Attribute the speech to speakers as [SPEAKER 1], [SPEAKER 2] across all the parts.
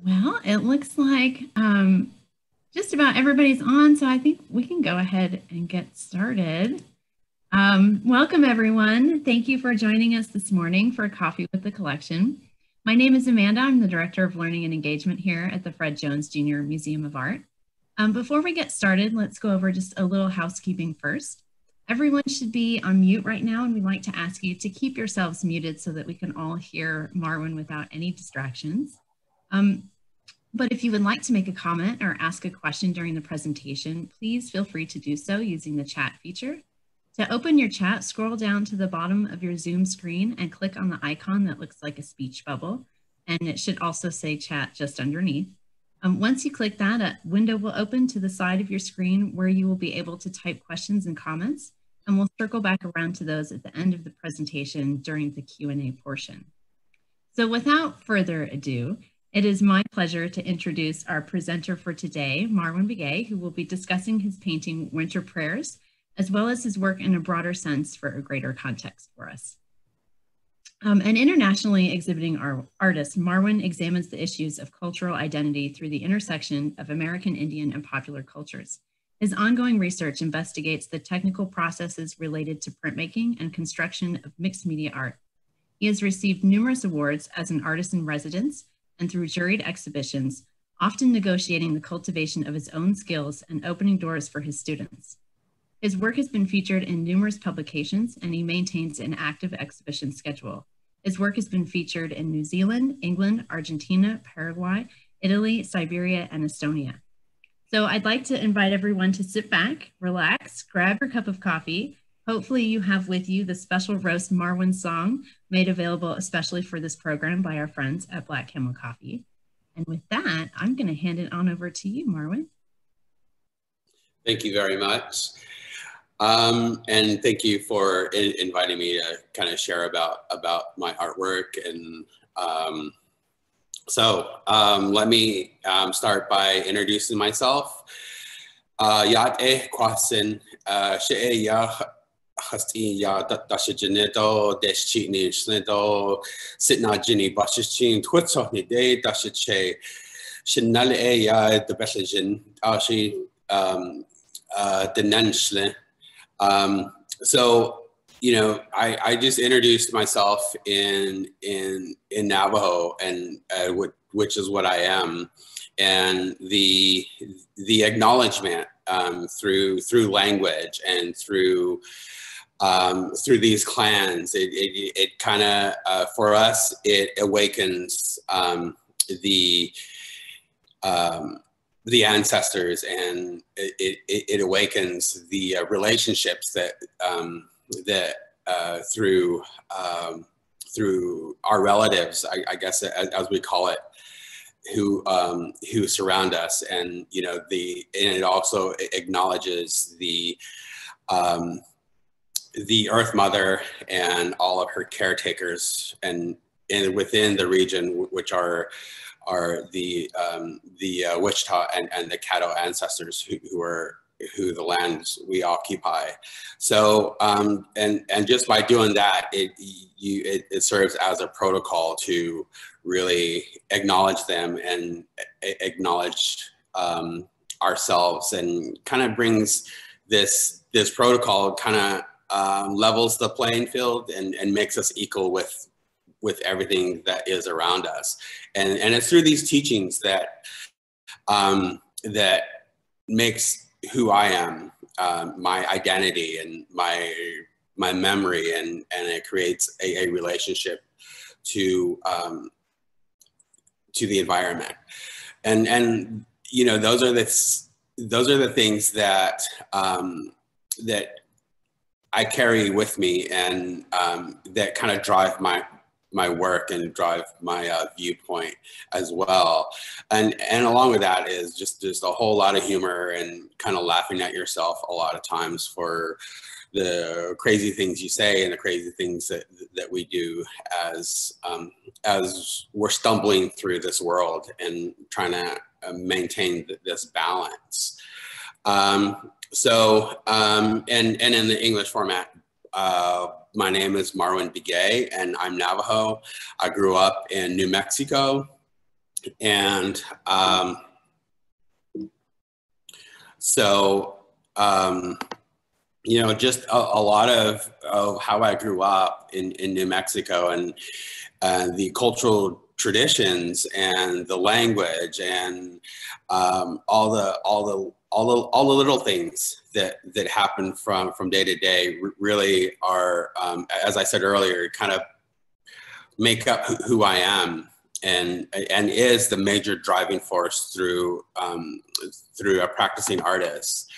[SPEAKER 1] Well, it looks like just about everybody's on, so I think we can go ahead and get started. Welcome, everyone. Thank you for joining us this morning for Coffee with the Collection. My name is Amanda. I'm the Director of Learning and Engagement here at the Fred Jones Jr. Museum of Art. Before we get started, let's go over just a little housekeeping first. Everyone should be on mute right now, and we'd like to ask you to keep yourselves muted so that we can all hear Marwin without any distractions. But if you would like to make a comment or ask a question during the presentation, please feel free to do so using the chat feature. To open your chat, scroll down to the bottom of your Zoom screen and click on the icon that looks like a speech bubble. And it should also say chat just underneath. Once you click that, a window will open to the side of your screen where you will be able to type questions and comments, and we'll circle back around to those at the end of the presentation during the Q&A portion. So without further ado, it is my pleasure to introduce our presenter for today, Marwin Begaye, who will be discussing his painting Winter Prayers, as well as his work in a broader sense for a greater context for us. An internationally exhibiting artist, Marwin examines the issues of cultural identity through the intersection of American Indian and popular cultures. His ongoing research investigates the technical processes related to printmaking and construction of mixed media art. He has received numerous awards as an artist in residence and through juried exhibitions, often negotiating the cultivation of his own skills and opening doors for his students. His work has been featured in numerous publications, and he maintains an active exhibition schedule. His work has been featured in New Zealand, England, Argentina, Paraguay, Italy, Siberia, and Estonia. So I'd like to invite everyone to sit back, relax, grab your cup of coffee. Hopefully you have with you the special roast Marwin song made available especially for this program by our friends at Black Camel Coffee. And with that, I'm going to hand it on over to you, Marwin.
[SPEAKER 2] Thank you very much. And thank you for inviting me to kind of share about my artwork. And let me start by introducing myself. Yat e kwasin she ya hasti ya dashijinedo deschini shnedo sitna jini bashichin twitso ni de dashiche shinale ya the beslijin ashi denenshle. So, you know, I just introduced myself in Navajo, and which is what I am, and the acknowledgement through language and through these clans, it kind of for us it awakens the ancestors, and it awakens the relationships that through our relatives, I guess as we call it, who surround us, and you know and it also acknowledges the Earth Mother and all of her caretakers, and within the region, which are the Wichita and the Caddo ancestors who the lands we occupy. So and just by doing that, it serves as a protocol to really acknowledge them and acknowledge ourselves, and kind of brings this protocol kind of levels the playing field and makes us equal with everything that is around us. And it's through these teachings that that makes who I am, my identity and my memory, and it creates a relationship to the environment. And you know, those are the things that that I carry with me, and that kind of drive my work and drive my viewpoint as well. And along with that is just a whole lot of humor and kind of laughing at yourself a lot of times for the crazy things you say and the crazy things that we do as we're stumbling through this world and trying to maintain this balance. And in the English format, my name is Marwin Begaye, and I'm Navajo. I grew up in New Mexico, And so, you know, just a lot of how I grew up in New Mexico, and the cultural traditions and the language and all the little things that happen from day to day really are, as I said earlier, kind of make up who I am, and is the major driving force through a practicing artist.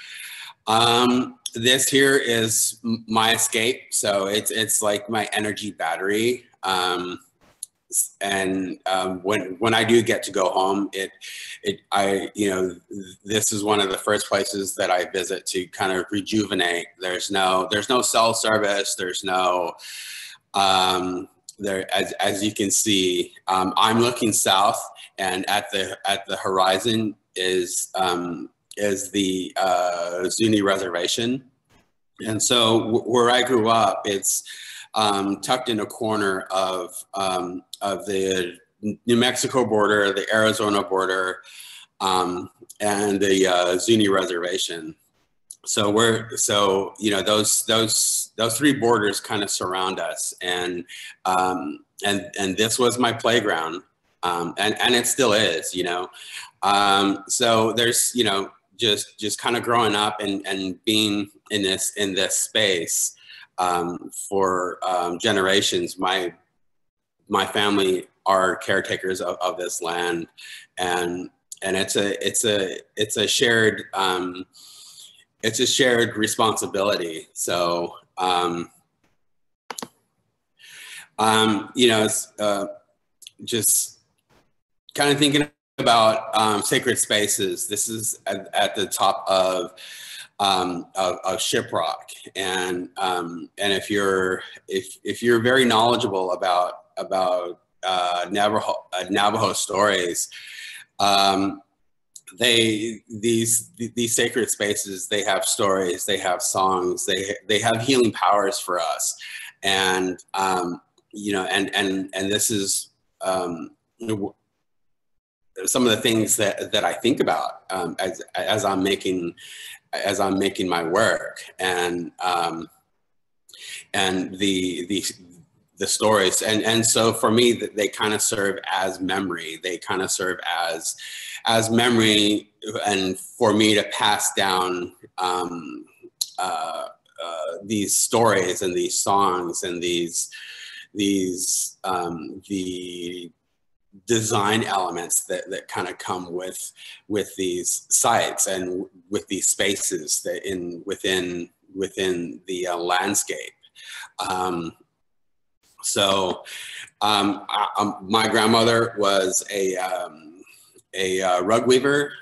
[SPEAKER 2] This here is my escape, so it's like my energy battery. When I do get to go home, you know, this is one of the first places that I visit to kind of rejuvenate. There's no cell service. There's no as you can see, I'm looking south, and at the horizon is the Zuni Reservation. And so where I grew up, it's tucked in a corner of the New Mexico border, the Arizona border, and the Zuni Reservation. So you know, those three borders kind of surround us, and this was my playground, and it still is, you know. So there's, you know, just kind of growing up and being in this space for generations. My family are caretakers of this land, and it's a shared responsibility. So you know, it's just kind of thinking about sacred spaces. This is at the top of Shiprock, and if you're very knowledgeable about Navajo stories, these sacred spaces, they have stories, they have songs, they have healing powers for us, and you know, and this is some of the things that I think about as I'm making my work, and the stories, and so for me, they kind of serve as memory. They kind of serve as memory, and for me to pass down these stories and these songs and the design elements that kind of come with these sites and with these spaces that within the landscape. So my grandmother was a rug weaver.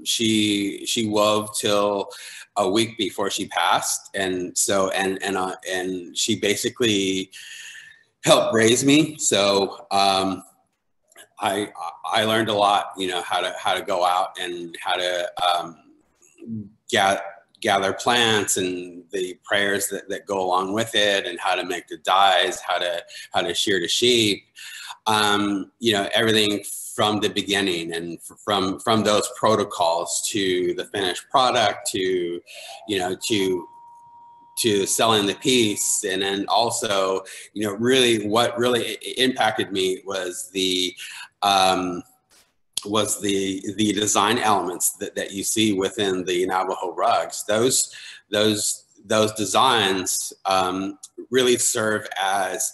[SPEAKER 2] She wove till a week before she passed, and so and she basically helped raise me. So I learned a lot, you know, how to go out and how to gather plants and the prayers that go along with it, and how to make the dyes, how to shear the sheep, you know, everything from the beginning, and from those protocols to the finished product, to, you know, to selling the piece. And then also, you know, really what really impacted me was the design elements that you see within the Navajo rugs. Those designs really serve as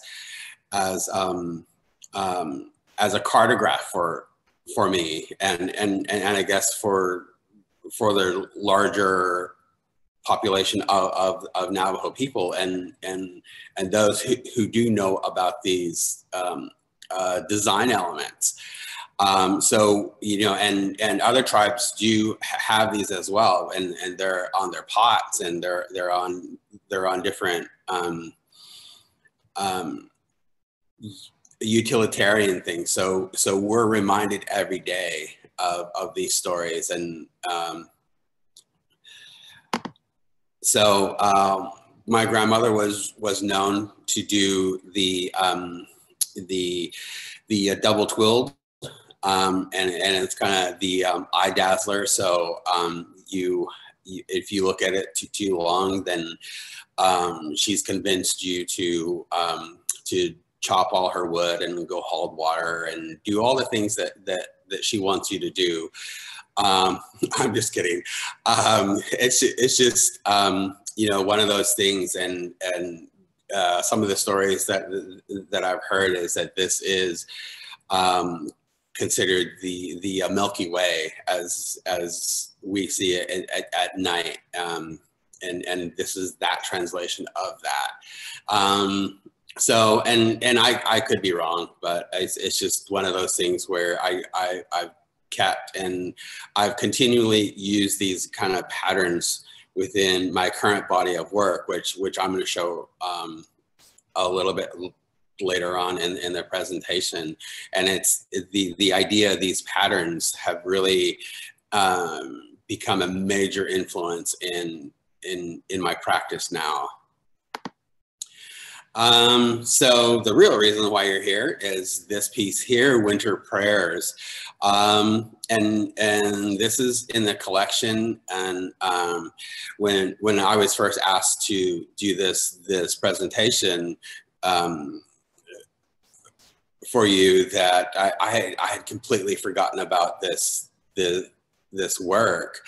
[SPEAKER 2] a cartograph for me, and I guess for the larger population of Navajo people, and those who do know about these design elements. So, you know, and other tribes do have these as well, and they're on their pots, and they're on different utilitarian things. So we're reminded every day of these stories, and so my grandmother was known to do the double twilled and it's kind of the eye dazzler. So if you look at it too long, then she's convinced you to chop all her wood and go haul water and do all the things that she wants you to do. I'm just kidding. It's just you know, one of those things, and some of the stories that I've heard is that this is considered the Milky Way as we see it at night, and this is that translation of that. So and I could be wrong, but it's just one of those things where I've kept, and I've continually used these kind of patterns within my current body of work, which I'm going to show a little bit later on in the presentation. And it's the idea of these patterns have really become a major influence in my practice now. So the real reason why you're here is this piece here, Winter Prayers. And this is in the collection. And when I was first asked to do this presentation for you, that I had completely forgotten about this work.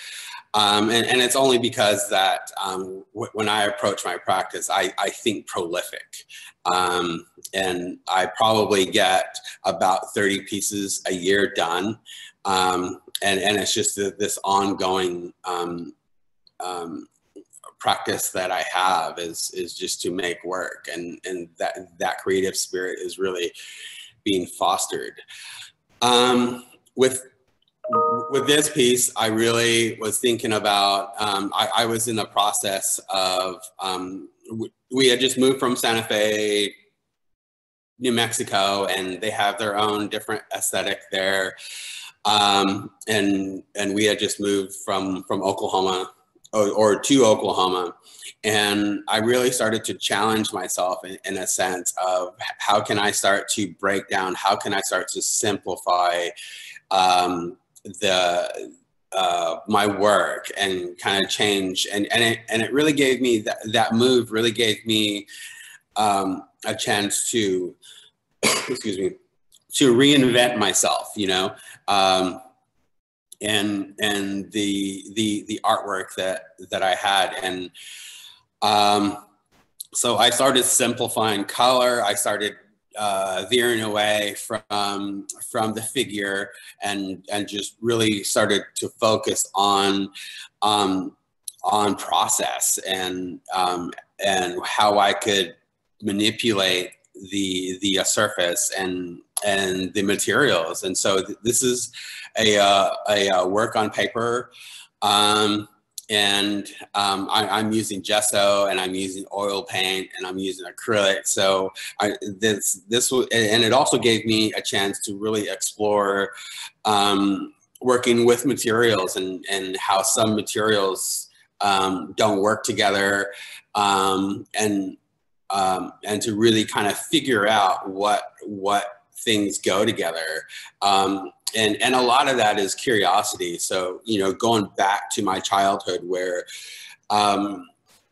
[SPEAKER 2] And it's only because that when I approach my practice, I think prolific. And I probably get about 30 pieces a year done. And it's just this ongoing practice that I have is just to make work. And that creative spirit is really being fostered. With this piece, I really was thinking about, I was in the process of, we had just moved from Santa Fe, New Mexico, and they have their own different aesthetic there. And we had just moved from Oklahoma or to Oklahoma. And I really started to challenge myself in a sense of how can I start to break down, how can I start to simplify my work and kind of change, and it really gave me that move really gave me a chance to excuse me, to reinvent myself, you know, and the artwork that I had. And so I started simplifying color. I started veering away from the figure and just really started to focus on process and how I could manipulate the surface and the materials. And so this is a work on paper. And I'm using gesso, and I'm using oil paint, and I'm using acrylic. So this was, and it also gave me a chance to really explore working with materials and how some materials don't work together, and to really kind of figure out what things go together. And a lot of that is curiosity. So, you know, going back to my childhood where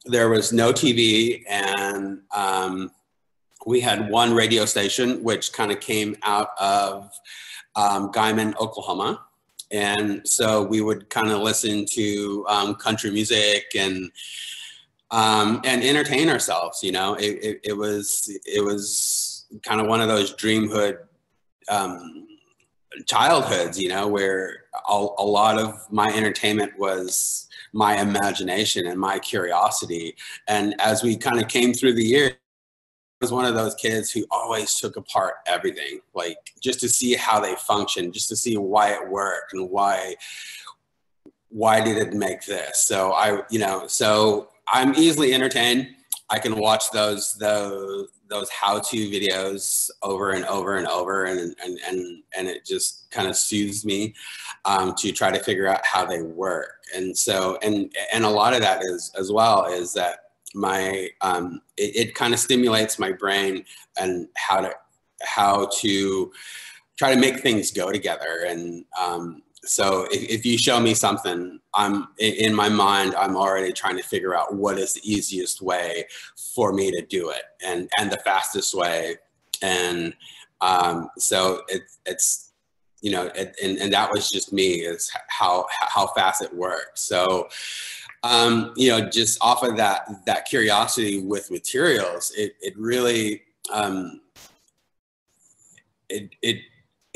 [SPEAKER 2] there was no TV, and we had one radio station, which kind of came out of Guyman, Oklahoma. And so we would kind of listen to country music and entertain ourselves. You know, it was kind of one of those dreamhood childhoods, you know, where a lot of my entertainment was my imagination and my curiosity. And as we kind of came through the year, I was one of those kids who always took apart everything, like just to see how they function, just to see why it worked and why did it make this. So so I'm easily entertained. I can watch those how-to videos over and over and over, and it just kind of soothes me to try to figure out how they work. And so and a lot of that is as well is that my it kind of stimulates my brain and how to try to make things go together. And so if you show me something, in my mind, I'm already trying to figure out what is the easiest way for me to do it, and the fastest way. And so it's, you know, and that was just me, is how fast it works. So, you know, just off of that curiosity with materials, it really,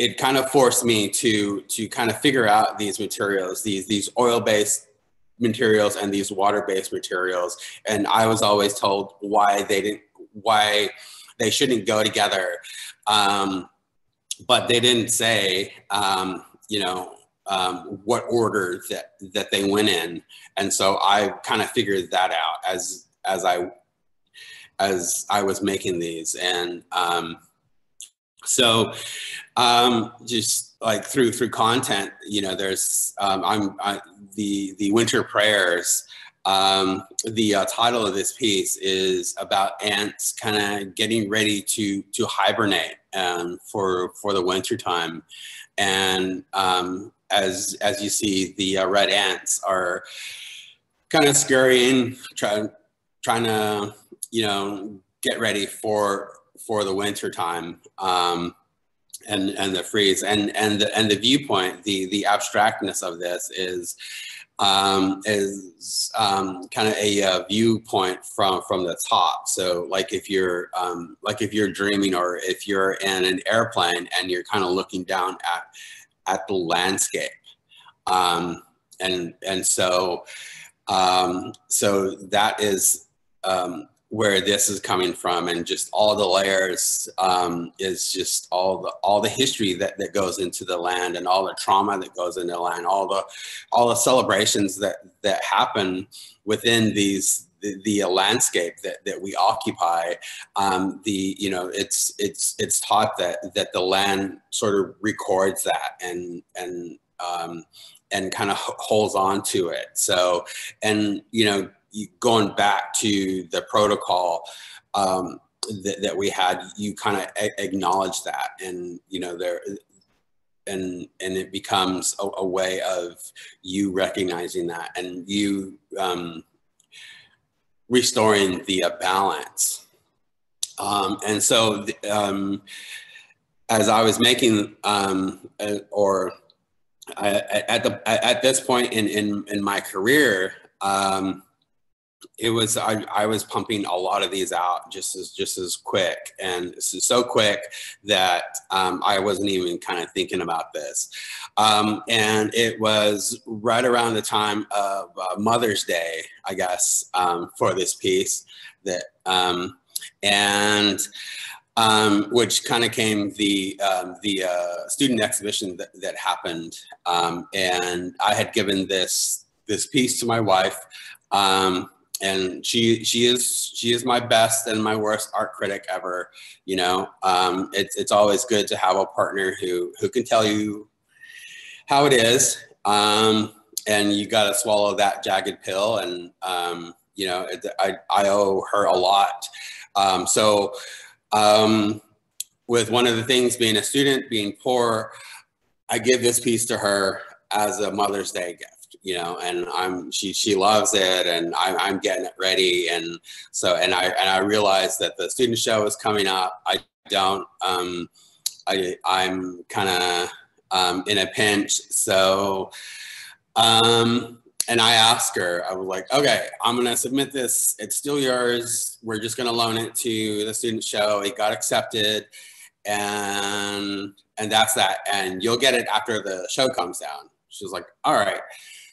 [SPEAKER 2] it kind of forced me to kind of figure out these materials, these oil-based materials and these water-based materials. And I was always told why they shouldn't go together. But they didn't say, you know, what order that they went in. And so I kind of figured that out as I was making these. And so just like through content, you know, there's the winter prayers. The title of this piece is about ants kind of getting ready to hibernate for the winter time. And as you see, the red ants are kind of scurrying, trying to, you know, get ready for the winter time, and the freeze, and the viewpoint, the abstractness of this is kind of a viewpoint from the top. So like if you're dreaming, or if you're in an airplane and you're kind of looking down at the landscape, and so so that is where this is coming from. And just all the layers is just all the history that goes into the land, and all the trauma that goes into the land, all the celebrations that happen within the landscape that we occupy. You know, it's taught that the land sort of records that and kind of holds on to it. So, and you know, going back to the protocol that we had, you kind of acknowledge that, and you know, there, and it becomes a way of you recognizing that, and you restoring the balance. And so as I was making at this point in my career, it was I was pumping a lot of these out just as quick, and so quick that I wasn't even kind of thinking about this. And it was right around the time of Mother's Day, I guess, for this piece, that which kind of came the student exhibition that happened, and I had given this piece to my wife. And she is my best and my worst art critic ever. You know, it's always good to have a partner who can tell you how it is, and you got to swallow that jagged pill. And you know, I owe her a lot. So with one of the things being a student, being poor, I give this piece to her as a Mother's Day gift. You know, and she loves it, and I'm getting it ready, and so I realized that the student show is coming up. I'm kind of in a pinch, so and I asked her, I was like, okay, I'm gonna submit this. It's still yours. We're just gonna loan it to the student show. It got accepted, and that's that. And you'll get it after the show comes down. She was like, all right.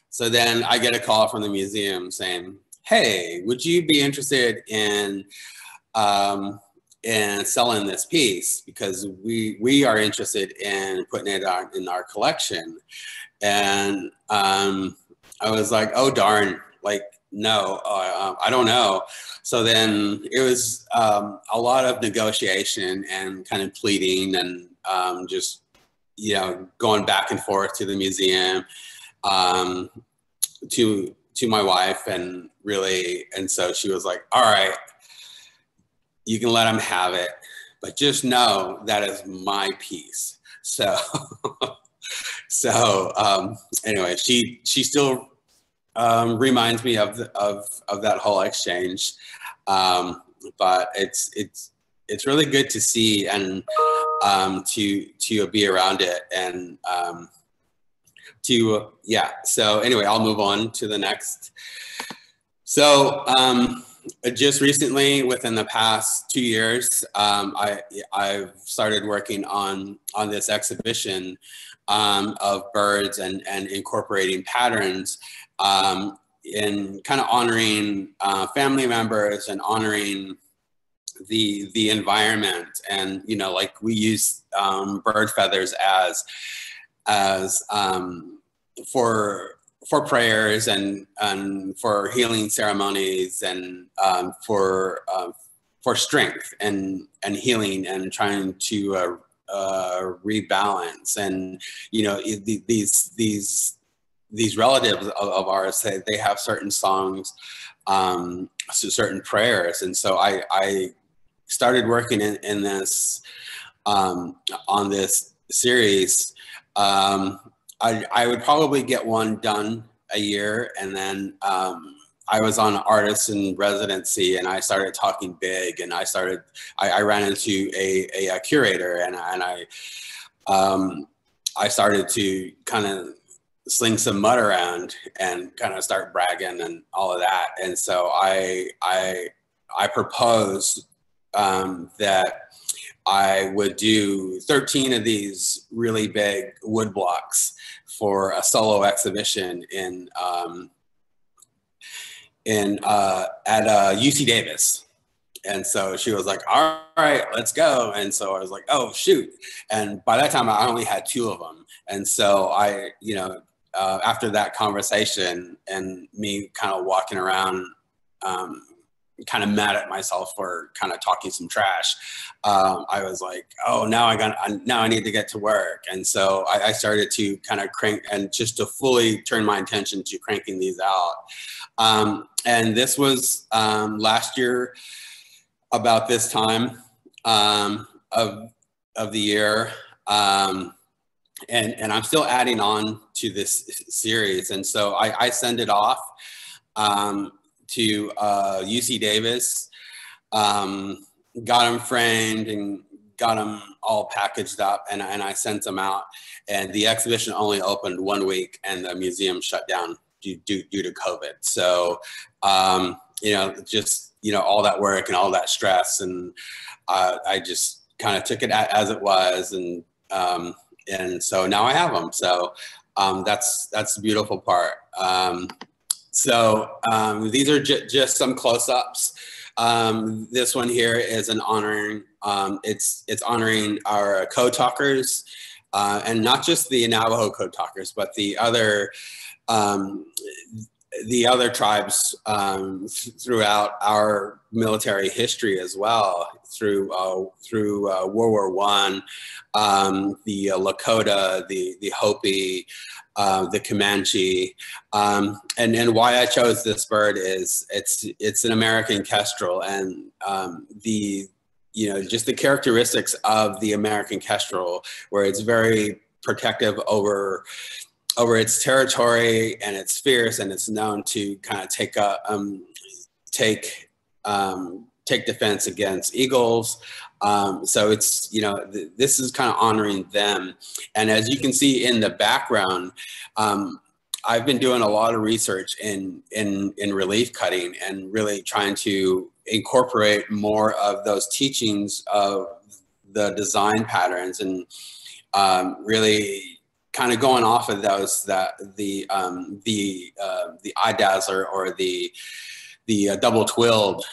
[SPEAKER 2] So then I get a call from the museum saying, hey, would you be interested in selling this piece? Because we are interested in putting it in our collection. And I was like, oh, darn, like, no, I don't know. So then it was a lot of negotiation and kind of pleading, and just, you know, going back and forth to the museum, to my wife, and really, and so she was like, all right, you can let him have it, but just know that is my piece. So, so anyway, she still reminds me of that whole exchange, but it's really good to see and to be around it and yeah. So anyway, I'll move on to the next. So just recently, within the past 2 years, I've started working on this exhibition of birds and incorporating patterns in kind of honoring family members and honoring the environment. And, you know, like we use bird feathers as for prayers and for healing ceremonies and for strength and healing and trying to rebalance. And you know, these relatives of ours, they have certain songs, certain prayers, and so I started working in this on this series. I would probably get one done a year, and then I was on artist in residency, and I started talking big, and I ran into a curator, and I started to kind of sling some mud around and kind of start bragging and all of that, and so I proposed that I would do 13 of these really big wood blocks for a solo exhibition at UC Davis. And so she was like, all right, let's go. And so I was like, oh, shoot. And by that time, I only had 2 of them. And so I, you know, after that conversation and me kind of walking around, kind of mad at myself for kind of talking some trash, I was like, oh, now I need to get to work. And so I started to kind of crank and just to fully turn my attention to cranking these out. And this was last year about this time of the year. And I'm still adding on to this series. And so I send it off to UC Davis, got them framed and got them all packaged up, and I sent them out. And the exhibition only opened 1 week, and the museum shut down due to COVID. So, you know, just, you know, all that work and all that stress, and I just kind of took it as it was, and so now I have them. So that's the beautiful part. So these are just some close-ups. This one here is an honoring. It's honoring our code talkers, and not just the Navajo code talkers, but the other tribes throughout our military history as well, through World War I, the Lakota, the Hopi, the Comanche, and why I chose this bird is it's an American kestrel, and you know, just the characteristics of the American kestrel, where it's very protective over its territory, and it's fierce, and it's known to kind of take defense against eagles. So it's, you know, this is kind of honoring them. And as you can see in the background, I've been doing a lot of research in relief cutting and really trying to incorporate more of those teachings of the design patterns, and really kind of going off of those, that the eye dazzler or the double twilled,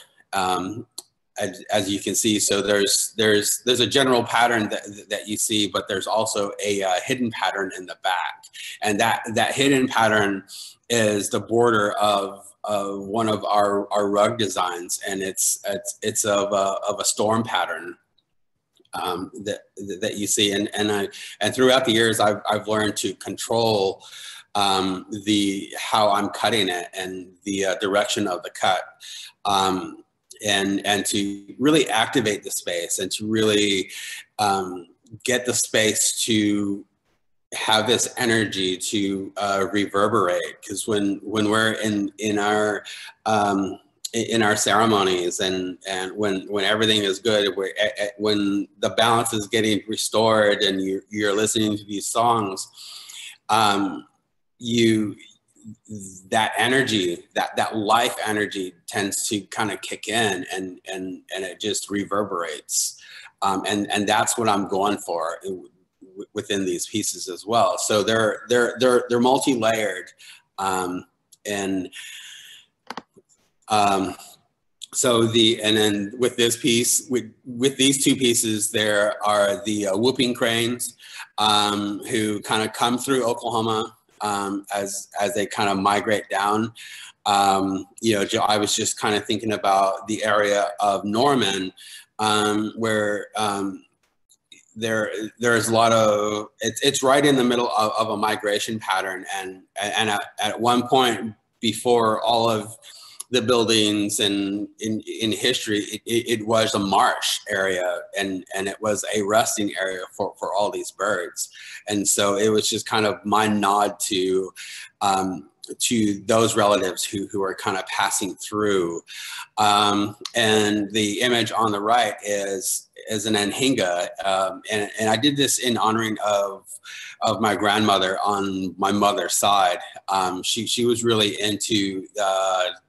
[SPEAKER 2] as you can see. So there's a general pattern that you see, but there's also a hidden pattern in the back, and that hidden pattern is the border of one of our rug designs, and it's of a storm pattern that you see, and throughout the years I've learned to control how I'm cutting it and the direction of the cut. and to really activate the space and to really get the space to have this energy to reverberate. Because when we're in our ceremonies and when everything is good, when the balance is getting restored and you're listening to these songs, that energy, that life energy tends to kind of kick in and it just reverberates. And that's what I'm going for within these pieces as well. So they're multi-layered, and then with this piece, with these two pieces, there are the whooping cranes, who kind of come through Oklahoma as they kind of migrate down. You know, I was just kind of thinking about the area of Norman, where there's a lot of, it's right in the middle of a migration pattern, and at one point before all of the buildings and in history, it was a marsh area, and it was a resting area for all these birds. And so it was just kind of my nod to those relatives who are kind of passing through. And the image on the right is an anhinga, and I did this in honoring of my grandmother on my mother's side. She was really into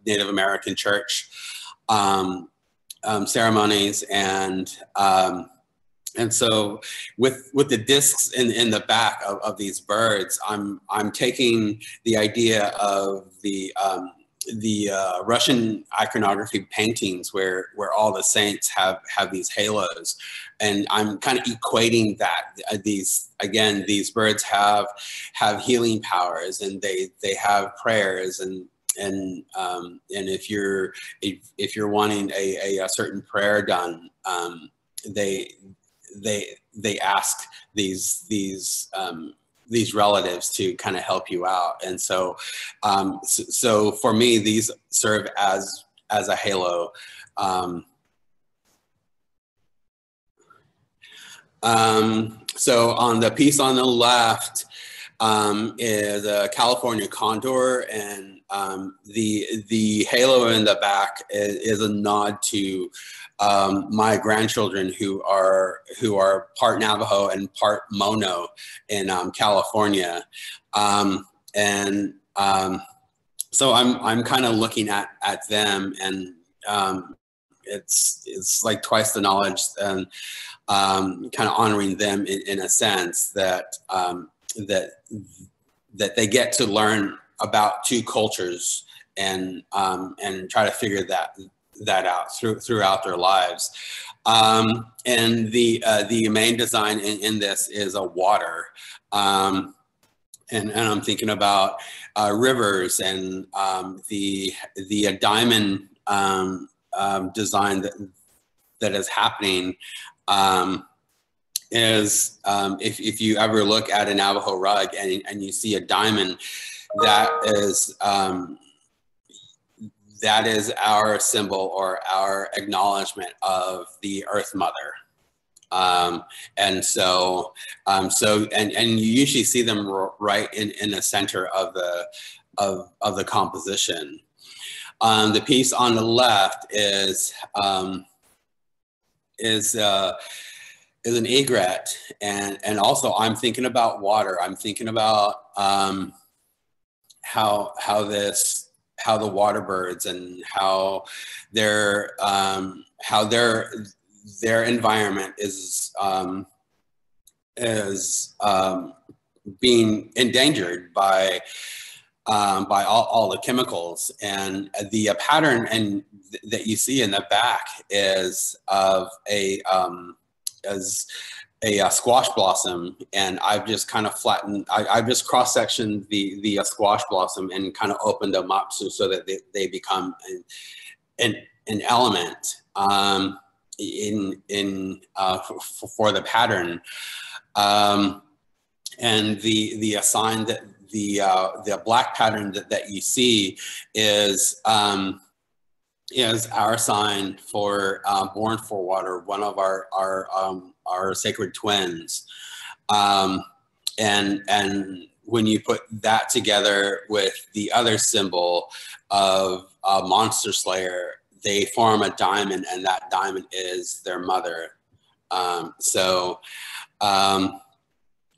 [SPEAKER 2] Native American church ceremonies, and so with the discs in the back of these birds, I'm taking the idea of the Russian iconography paintings where all the saints have these halos, and I'm kind of equating that. These birds have healing powers, and they have prayers, and if you're wanting a certain prayer done, they ask these relatives to kind of help you out. And so so for me, these serve as a halo. So on the piece on the left is a California condor, and the halo in the back is a nod to my grandchildren who are part Navajo and part Mono in California, and so I'm kind of looking at them, and it's like twice the knowledge, and kind of honoring them in a sense that that they get to learn about two cultures and try to figure that out throughout their lives. And the main design in this is a water, and I'm thinking about rivers, and the diamond design that is happening is if you ever look at a Navajo rug and you see a diamond, that is our symbol or our acknowledgement of the Earth Mother. And so and you usually see them right in the center of the composition. The piece on the left is an egret, and also I'm thinking about water. I'm thinking about how the water birds and how their environment is being endangered by all the chemicals, and the pattern that you see in the back is of a squash blossom, and I've just kind of flattened. I've just cross-sectioned the squash blossom and kind of opened them up so that they become an element for the pattern, and the sign that the black pattern that you see is is our sign for Born for Water, one of our sacred twins. And when you put that together with the other symbol of Monster Slayer, they form a diamond, and that diamond is their mother. So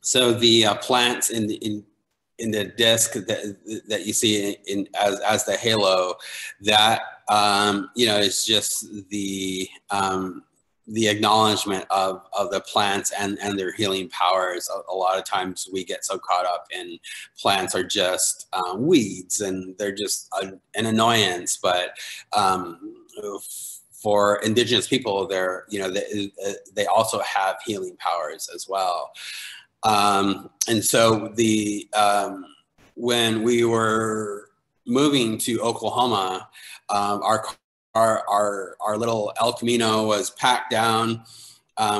[SPEAKER 2] the plants in the disc that you see as the halo, that is just the acknowledgement of the plants and their healing powers. A lot of times we get so caught up in plants are just weeds and they're just an annoyance, but for indigenous people, they also have healing powers as well. And so when we were moving to Oklahoma, our little El Camino was packed down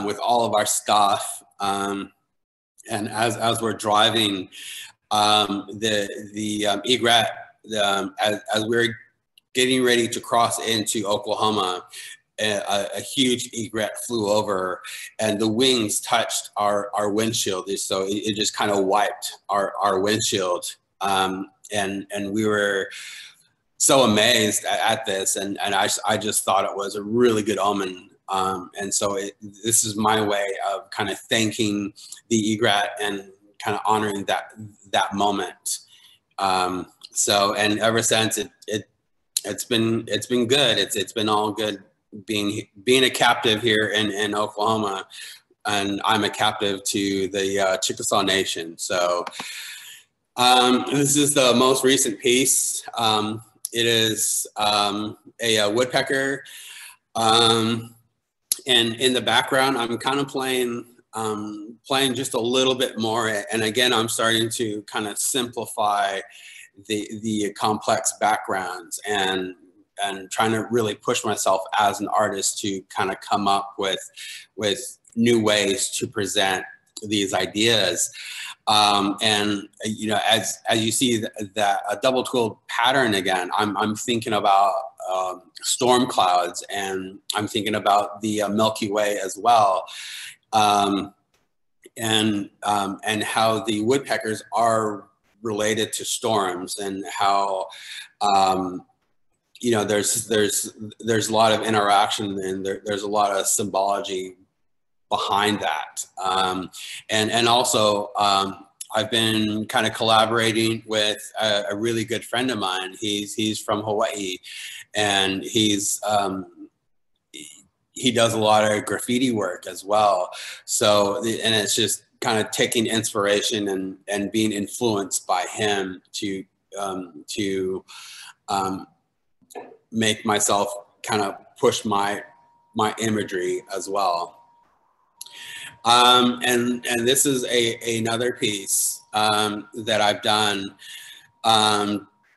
[SPEAKER 2] with all of our stuff. And as we're driving, the egret, as we're getting ready to cross into Oklahoma, a huge egret flew over, and the wings touched our windshield. So it just kind of wiped our windshield. And we were so amazed at this, and I just thought it was a really good omen. And so this is my way of kind of thanking the egret and kind of honoring that moment. So, and ever since it's been good. It's been all good being a captive here in Oklahoma, and I'm a captive to the Chickasaw Nation. So this is the most recent piece. It is a woodpecker, and in the background I'm kind of playing just a little bit more, and again I'm starting to kind of simplify the complex backgrounds and trying to really push myself as an artist to kind of come up with new ways to present these ideas. And as you see that a double twilled pattern again, I'm thinking about storm clouds, and I'm thinking about the Milky Way as well, and how the woodpeckers are related to storms, and how there's a lot of interaction, and there's a lot of symbology behind that. And also I've been kind of collaborating with a really good friend of mine. He's from Hawaii, and he does a lot of graffiti work as well. So, and it's just kind of taking inspiration and being influenced by him to make myself kind of push my imagery as well. And this is another piece that I've done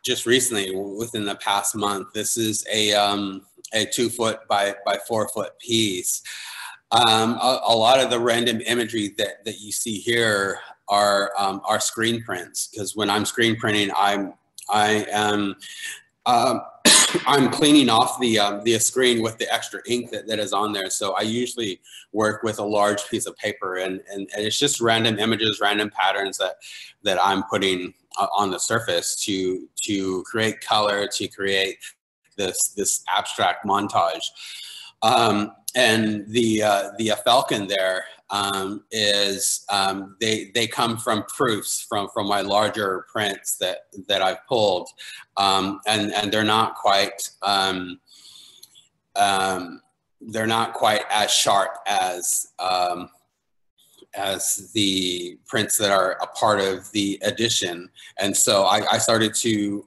[SPEAKER 2] just recently, within the past month. This is a 2 foot by 4 foot piece. A lot of the random imagery that you see here are screen prints, because when I'm screen printing, I am I'm cleaning off the screen with the extra ink that is on there. So I usually work with a large piece of paper, and it's just random images, random patterns that I'm putting on the surface to create color, to create this abstract montage. And the falcon there is they come from proofs from my larger prints that I've pulled, and they're not quite as sharp as the prints that are a part of the edition. And so I started to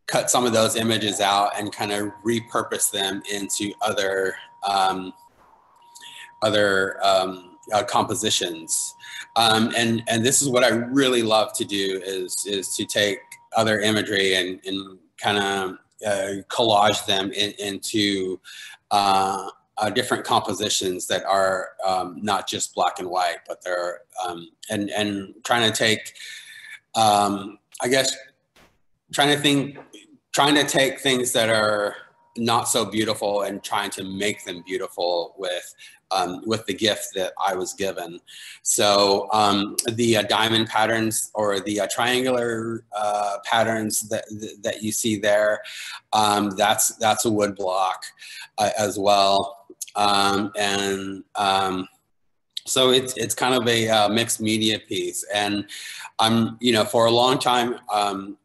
[SPEAKER 2] cut some of those images out and kind of repurpose them into other compositions. And this is what I really love to do, is to take other imagery and kind of collage them into different compositions that are not just black and white, but they're and trying to take, I guess, trying to think trying to take things that are not so beautiful and trying to make them beautiful with the gift that I was given. So the diamond patterns or the triangular patterns that you see there, that's a wood block as well. So it's kind of a mixed media piece. And for a long time, I'm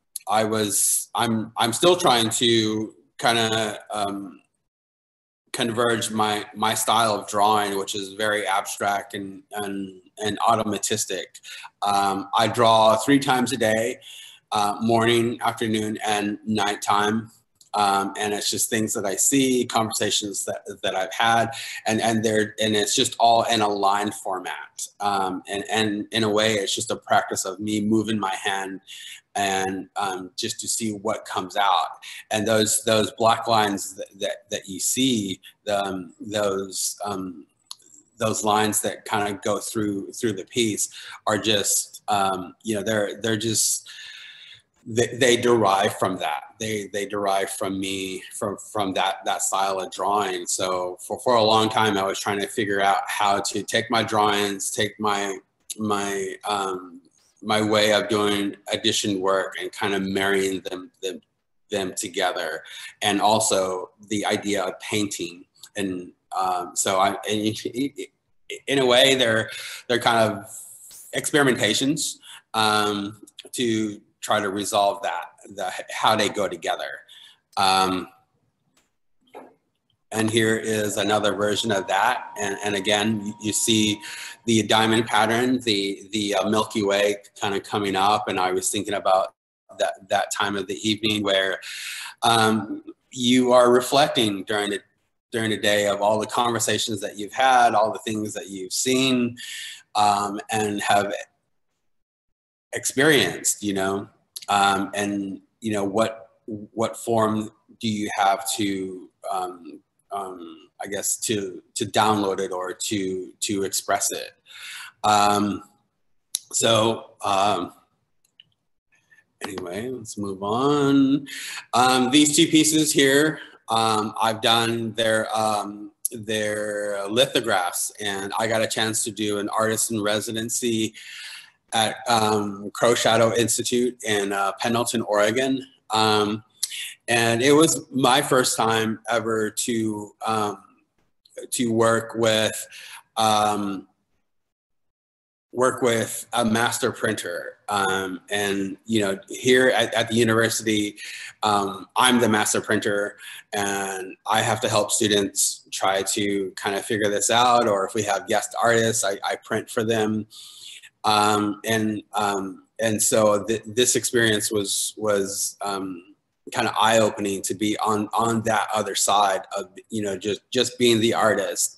[SPEAKER 2] still trying to kind of converge my style of drawing, which is very abstract and automatistic. I draw 3 times a day, morning, afternoon, and nighttime. And it's just things that I see, conversations that I've had, and it's just all in a line format. And in a way, it's just a practice of me moving my hand and just to see what comes out. And those black lines that you see, those lines that kind of go through the piece are just they're just. They derive from that. They derive from me, from that style of drawing. So for a long time, I was trying to figure out how to take my drawings, take my way of doing addition work and kind of marrying them together, and also the idea of painting. And in a way, they're kind of experimentations to try to resolve how they go together. And here is another version of that. And again, you see the diamond pattern, the Milky Way kind of coming up. And I was thinking about that time of the evening where you are reflecting during the day of all the conversations that you've had, all the things that you've seen and have experienced, and what form do you have to I guess to download it or to express it. Anyway, let's move on. These 2 pieces here, I've done their lithographs, and I got a chance to do an artist in residency at Crow Shadow Institute in Pendleton, Oregon. And it was my first time ever to work with a master printer. And here at the university, I'm the master printer, and I have to help students try to kind of figure this out, or if we have guest artists, I print for them. And so this experience was kind of eye-opening to be on that other side of just being the artist.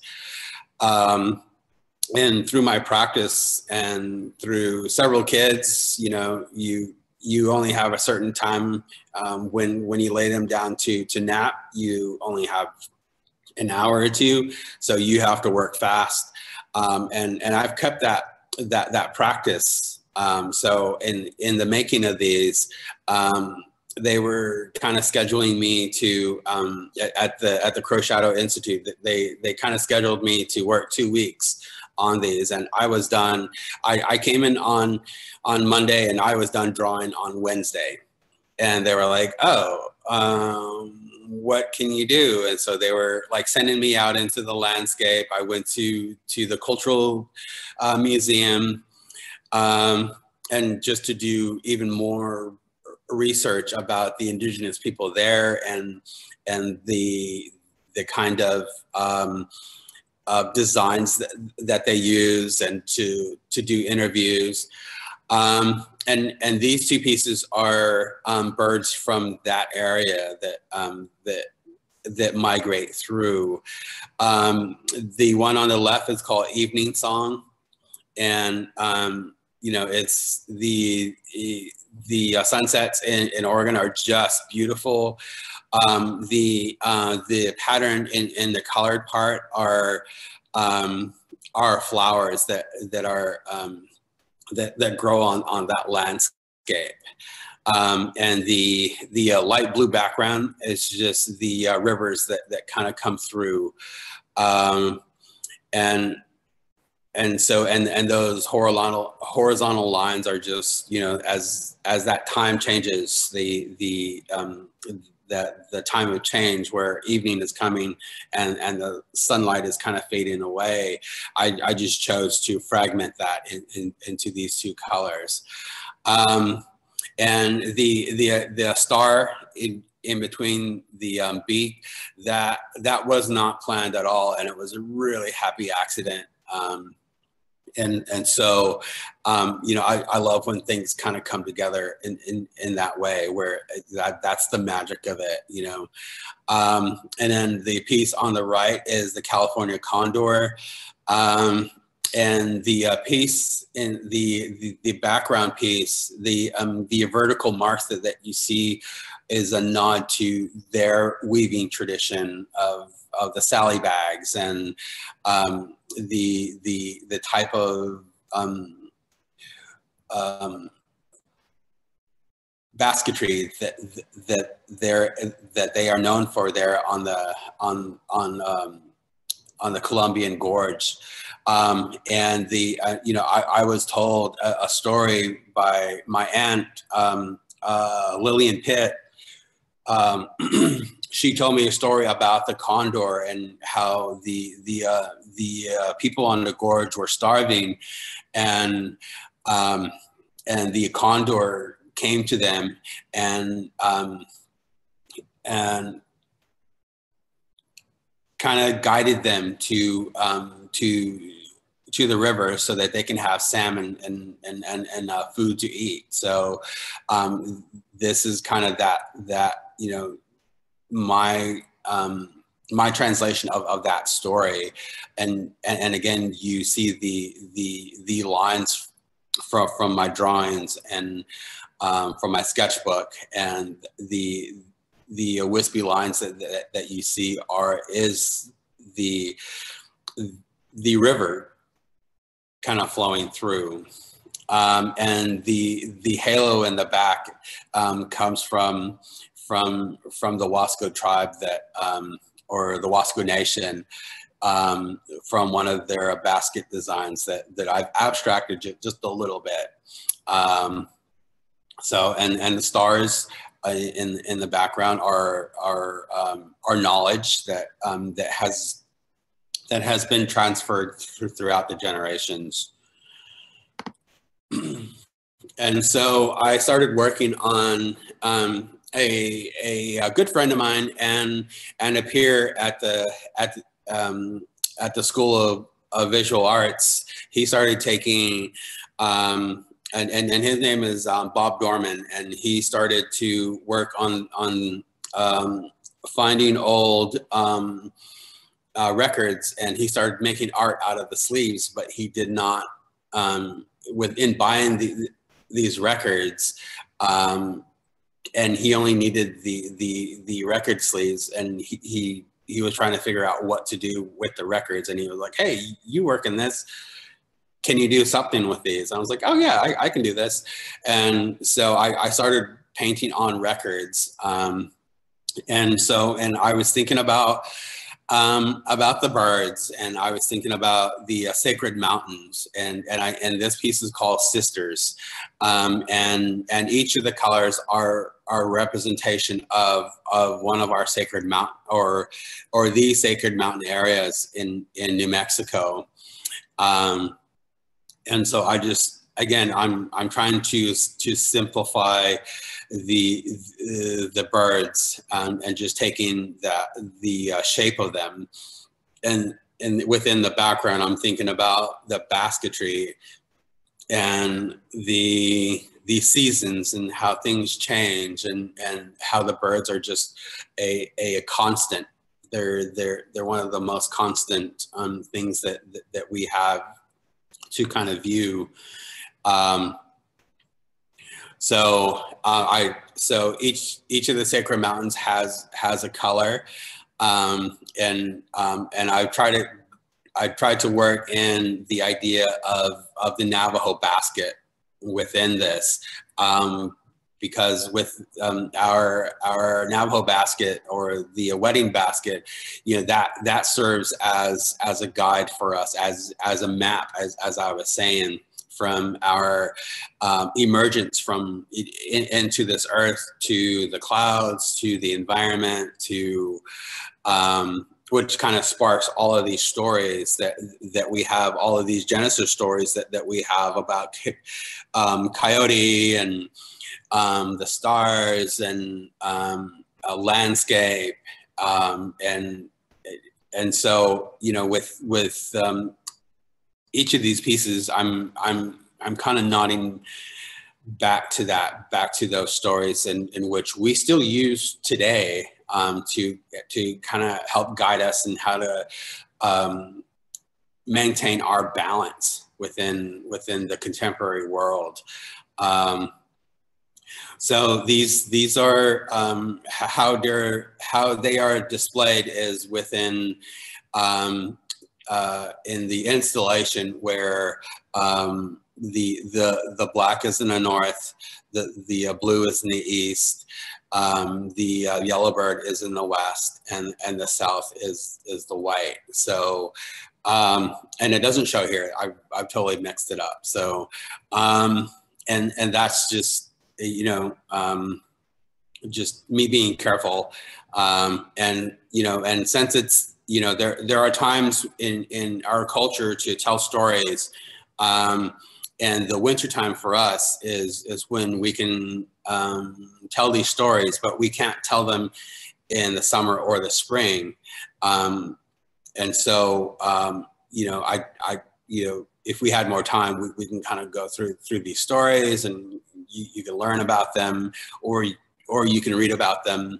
[SPEAKER 2] And through my practice and through several kids, you only have a certain time when you lay them down to nap. You only have an hour or 2, so you have to work fast. And I've kept that practice. So in the making of these, they were kind of scheduling me to at the Crow Shadow Institute. They kind of scheduled me to work 2 weeks on these, and I was done. I came in on Monday, and I was done drawing on Wednesday. And they were like, "Oh, what can you do?" And so they were like sending me out into the landscape. I went to the cultural museum, and just to do even more research about the indigenous people there and the kind of designs that they use, and to do interviews. And these 2 pieces are birds from that area that migrate through. The one on the left is called Evening Song, and it's the sunsets in Oregon are just beautiful. The pattern in the colored part are flowers that are that grow on that landscape. And the light blue background is just the rivers that kind of come through. And those horizontal lines are just, you know, as that time changes, the time of change where evening is coming and the sunlight is kind of fading away, I just chose to fragment that into these two colors. And the star in between the beak, that was not planned at all, and it was a really happy accident. And so, you know, I love when things kind of come together in that way, where that's the magic of it, you know. And then the piece on the right is the California Condor. And the piece in the background piece, the vertical marks that you see is a nod to their weaving tradition of the Sally bags and the type of basketry that they are known for there on the Columbian Gorge. And you know, I was told a story by my aunt, Lillian Pitt. She told me a story about the Condor and how the people on the gorge were starving, and the Condor came to them and kind of guided them to the river so that they can have salmon and food to eat. So this is kind of that you know, my translation of that story, and again, you see the lines from my drawings and from my sketchbook, and the wispy lines that you see is the river kind of flowing through. And the halo in the back comes from the Wasco tribe or the Wasco Nation, from one of their basket designs that I've abstracted just a little bit. So and the stars in the background are knowledge that has been transferred throughout the generations. And so I started working on a good friend of mine and a peer at the School of Visual Arts. He started taking and his name is Bob Dorman, and he started to work on finding old records, and he started making art out of the sleeves, but he did not, within buying these records, and he only needed the record sleeves, and he was trying to figure out what to do with the records, and he was like, hey, you work in this, can you do something with these? I was like, oh yeah, I can do this. And so I started painting on records, and I was thinking about the birds, and I was thinking about the sacred mountains, and this piece is called Sisters, and each of the colors are a representation of one of our sacred mountain or the sacred mountain areas in New Mexico. And so I just, again, I'm trying to simplify the birds, and just taking the shape of them, and within the background, I'm thinking about the basketry and the seasons and how things change, and how the birds are just a constant. They're one of the most constant things that we have to kind of view. So each of the sacred mountains has a color, and I tried to work in the idea of the Navajo basket within this, because with our Navajo basket, or the wedding basket, you know, that serves as a guide for us, as a map, as I was saying, from our emergence from into this earth, to the clouds, to the environment, to which kind of sparks all of these stories that we have, all of these Genesis stories that we have about Coyote and the stars and a landscape, and so, you know, with each of these pieces, I'm kind of nodding back to those stories, in which we still use today, to kind of help guide us in how to maintain our balance within the contemporary world. So these are how they are displayed is within in the installation, where the black is in the north, the blue is in the east, the yellowbird is in the west, and the south is the white. So and it doesn't show here. I've totally mixed it up. So and that's just, you know, just me being careful, and, you know, and since it's, you know, there are times in our culture to tell stories, and the wintertime for us is when we can tell these stories, but we can't tell them in the summer or the spring. And so, you know, you know, if we had more time, we can kind of go through these stories, and you can learn about them, or you can read about them.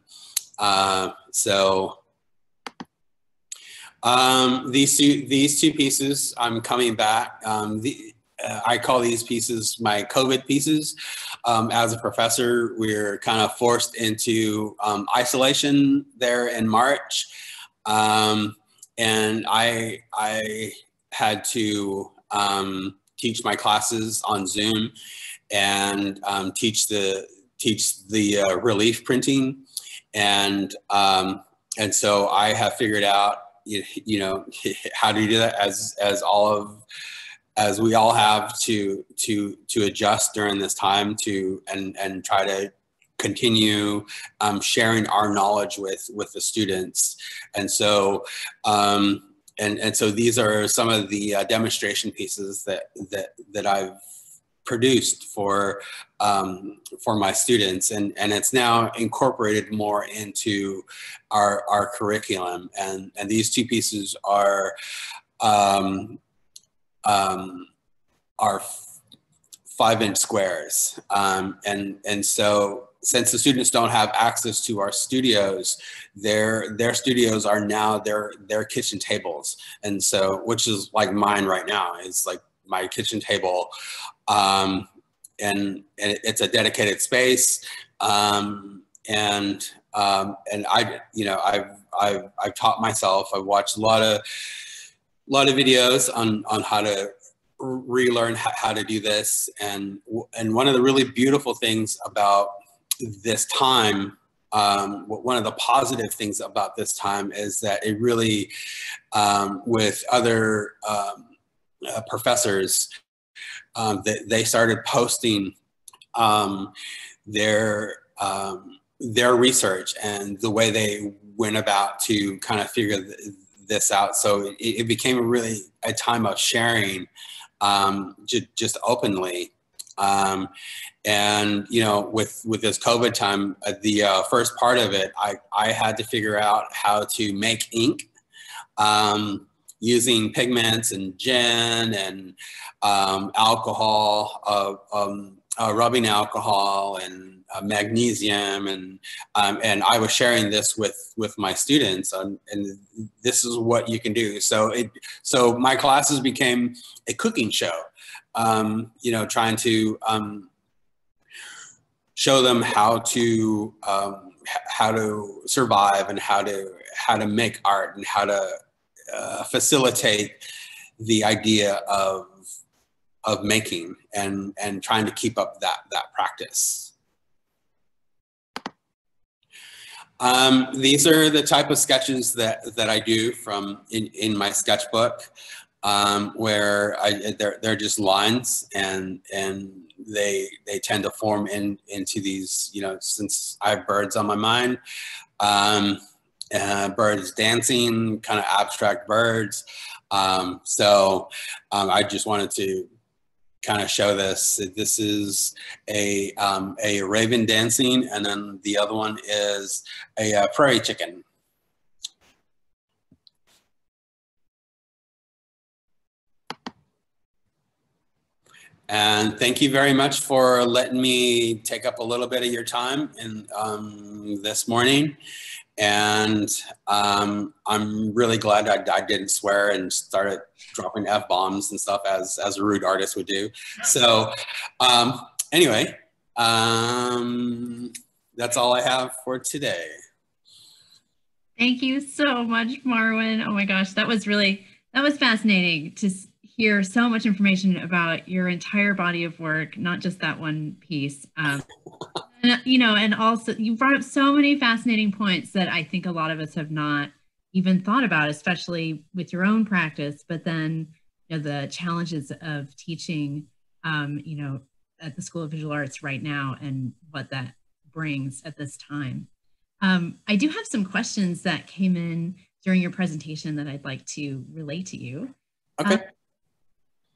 [SPEAKER 2] So these two pieces, I'm coming back. I call these pieces my COVID pieces. As a professor, we're kind of forced into isolation there in March. And I had to teach my classes on Zoom, and teach the relief printing, and so I have figured out, you know, how to do that, as we all have to adjust during this time, and try to continue sharing our knowledge with the students. And so and so these are some of the demonstration pieces that I've produced for my students, and it's now incorporated more into our curriculum. And these two pieces are 5-inch squares, and so, since the students don't have access to our studios, their studios are now their kitchen tables. And so, which is like mine right now, is like my kitchen table, and it's a dedicated space, and I, you know, I've taught myself. I've watched a lot of videos on how to relearn how to do this, and one of the really beautiful things about this time, one of the positive things about this time, is that it really, with other professors, that they started posting their research and the way they went about to kind of figure this out. So it became a time of sharing, just openly. And, you know, with this COVID time, the first part of it, I had to figure out how to make ink, using pigments and gin and alcohol, rubbing alcohol, and magnesium, and I was sharing this with my students, and this is what you can do. So my classes became a cooking show, you know, trying to show them how to survive, and how to make art, and how to facilitate the idea of making, and trying to keep up that practice. These are the type of sketches that I do from in my sketchbook, where they're just lines, and they tend to form into these, you know, since I have birds on my mind, birds dancing, kind of abstract birds. So I just wanted to kind of show this. This is a raven dancing, and then the other one is a prairie chicken. And thank you very much for letting me take up a little bit of your time in this morning. And I'm really glad I didn't swear and started dropping F-bombs and stuff as a rude artist would do. So anyway, that's all I have for today.
[SPEAKER 1] Thank you so much, Marwin. Oh my gosh, that was fascinating to hear so much information about your entire body of work, not just that one piece. And, you know, and also you brought up so many fascinating points that I think a lot of us have not even thought about, especially with your own practice, but then, you know, the challenges of teaching, you know, at the School of Visual Arts right now and what that brings at this time. I do have some questions that came in during your presentation that I'd like to relay to you.
[SPEAKER 2] Okay.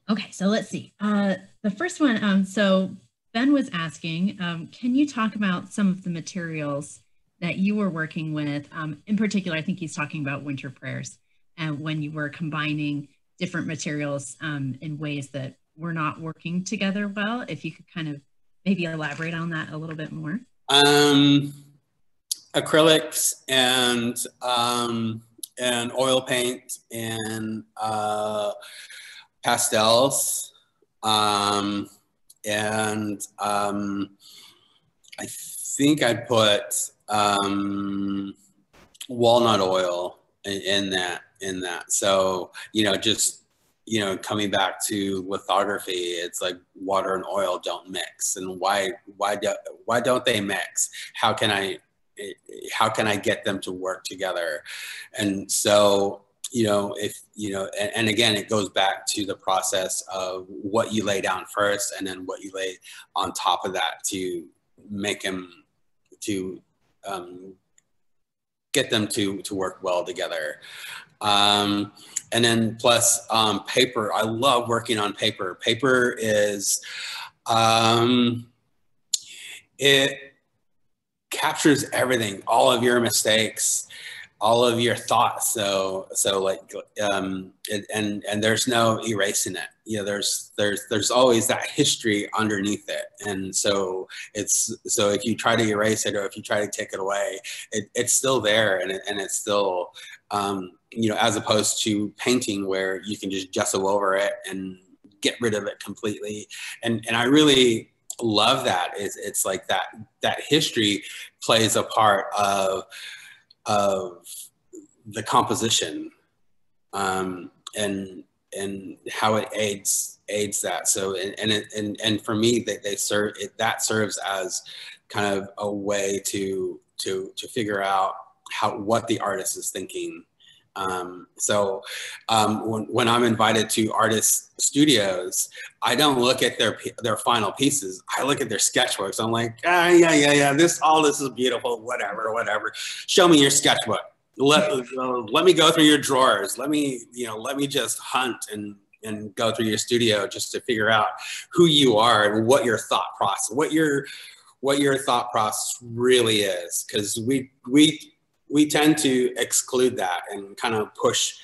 [SPEAKER 1] Okay, so let's see. The first one, so Ben was asking, can you talk about some of the materials that you were working with? In particular, I think he's talking about winter prayers and when you were combining different materials in ways that were not working together well. If you could kind of maybe elaborate on that a little bit more.
[SPEAKER 2] Acrylics and oil paint and pastels, and I think I put walnut oil in that. So, you know, just, you know, coming back to lithography, it's like water and oil don't mix, and why don't they mix? How can I get them to work together? And so, you know, if, you know, and again, it goes back to the process of what you lay down first and then what you lay on top of that to make them, to get them to work well together. And then plus paper. I love working on paper. Paper is, it captures everything, all of your mistakes, all of your thoughts. So like, and there's no erasing it. You know, there's always that history underneath it. And so so if you try to erase it or if you try to take it away, it's still there, and it's still, you know, as opposed to painting where you can just gesso over it and get rid of it completely. And I really love that. It's like that history plays a part of the composition, and how it aids that. So and for me, that serves as kind of a way to figure out what the artist is thinking. So when I'm invited to artist studios, I don't look at their final pieces. I look at their sketchbooks. I'm like, yeah, all this is beautiful, whatever. Show me your sketchbook. Let me go through your drawers. Let me just hunt and go through your studio just to figure out who you are and what your thought process, what your thought process really is. Because we tend to exclude that and kind of push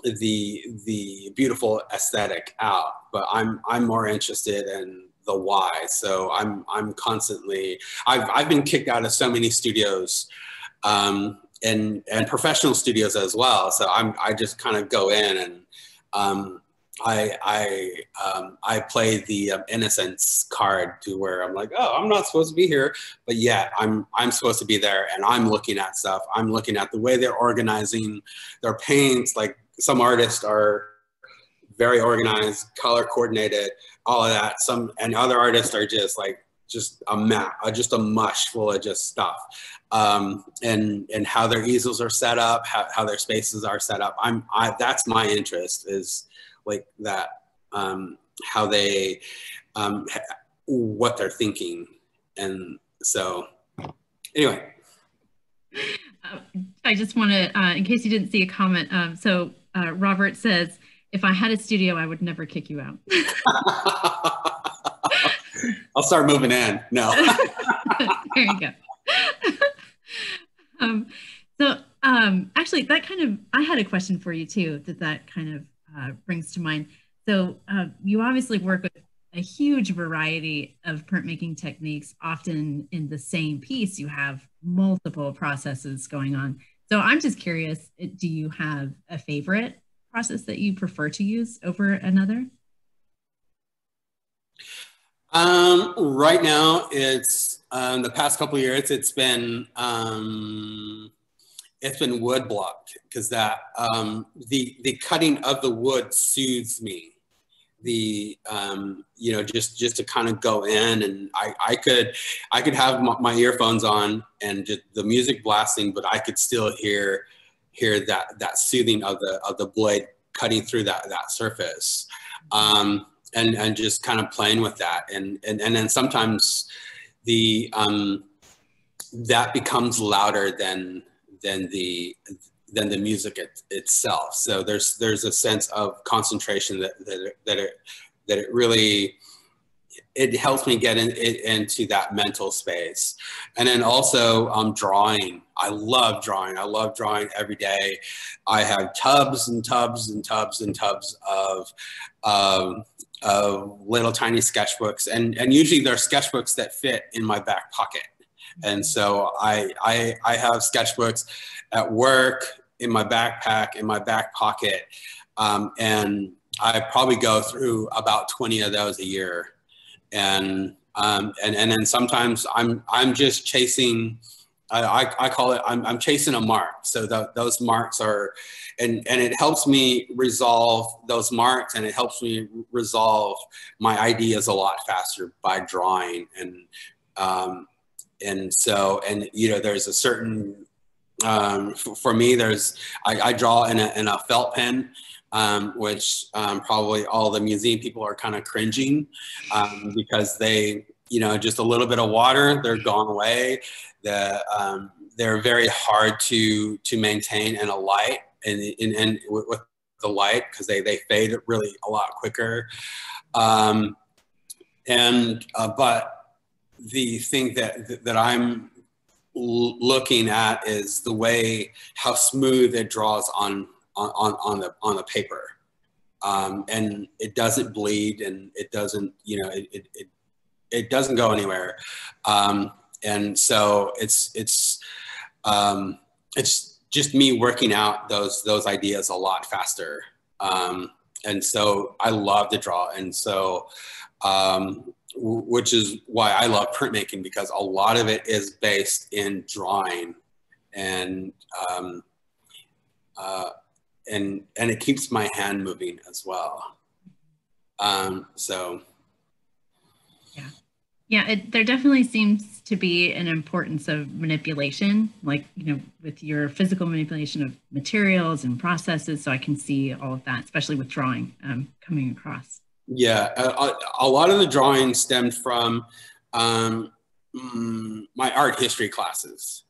[SPEAKER 2] the beautiful aesthetic out, but I'm more interested in the why. So I'm constantly, I've been kicked out of so many studios, and professional studios as well. So I just kind of go in and I play the innocence card to where I'm like, oh, I'm not supposed to be here, but yet I'm supposed to be there, and I'm looking at stuff. I'm looking at the way they're organizing their paints. Like some artists are very organized, color coordinated, all of that. And other artists are just like just a map, just a mush full of just stuff, and how their easels are set up, how their spaces are set up. That's my interest, is like that, how they, what they're thinking, and so anyway.
[SPEAKER 1] I just want to, in case you didn't see a comment, so Robert says, if I had a studio, I would never kick you out.
[SPEAKER 2] I'll start moving in. No.
[SPEAKER 1] There you go. Actually, that kind of, I had a question for you too, that kind of brings to mind. So you obviously work with a huge variety of printmaking techniques. Often in the same piece, you have multiple processes going on. So I'm just curious, do you have a favorite process that you prefer to use over another?
[SPEAKER 2] Right now, it's the past couple of years, it's been wood block, because that the cutting of the wood soothes me. The you know, just to kind of go in, and I could have my earphones on and just the music blasting, but I could still hear that soothing of the blade cutting through that surface, and just kind of playing with that, and then sometimes the that becomes louder than the music itself. So there's a sense of concentration that it really, it helps me get into that mental space. And then also drawing. I love drawing. I love drawing every day. I have tubs and tubs and tubs and tubs of little tiny sketchbooks, and usually they're sketchbooks that fit in my back pocket. And so I have sketchbooks at work, in my backpack, in my back pocket, and I probably go through about 20 of those a year. And then sometimes I'm just chasing. I call it, I'm chasing a mark. So those marks are, and it helps me resolve those marks, and it helps me resolve my ideas a lot faster by drawing. And so, you know, there's a certain, for me, I draw in a felt pen, which probably all the museum people are kind of cringing, because they, you know, just a little bit of water, they're gone away. They're very hard to maintain in a light, and with the light, because they fade really a lot quicker. But the thing that I'm looking at is the way, how smooth it draws on the paper, and it doesn't bleed, and it doesn't, you know, it doesn't go anywhere, and so it's just me working out those ideas a lot faster, and so I love to draw, and so which is why I love printmaking, because a lot of it is based in drawing, and it keeps my hand moving as well. So
[SPEAKER 1] yeah, there definitely seems to be an importance of manipulation, like, you know, with your physical manipulation of materials and processes. So I can see all of that, especially with drawing coming across.
[SPEAKER 2] Yeah, a lot of the drawing stemmed from my art history classes,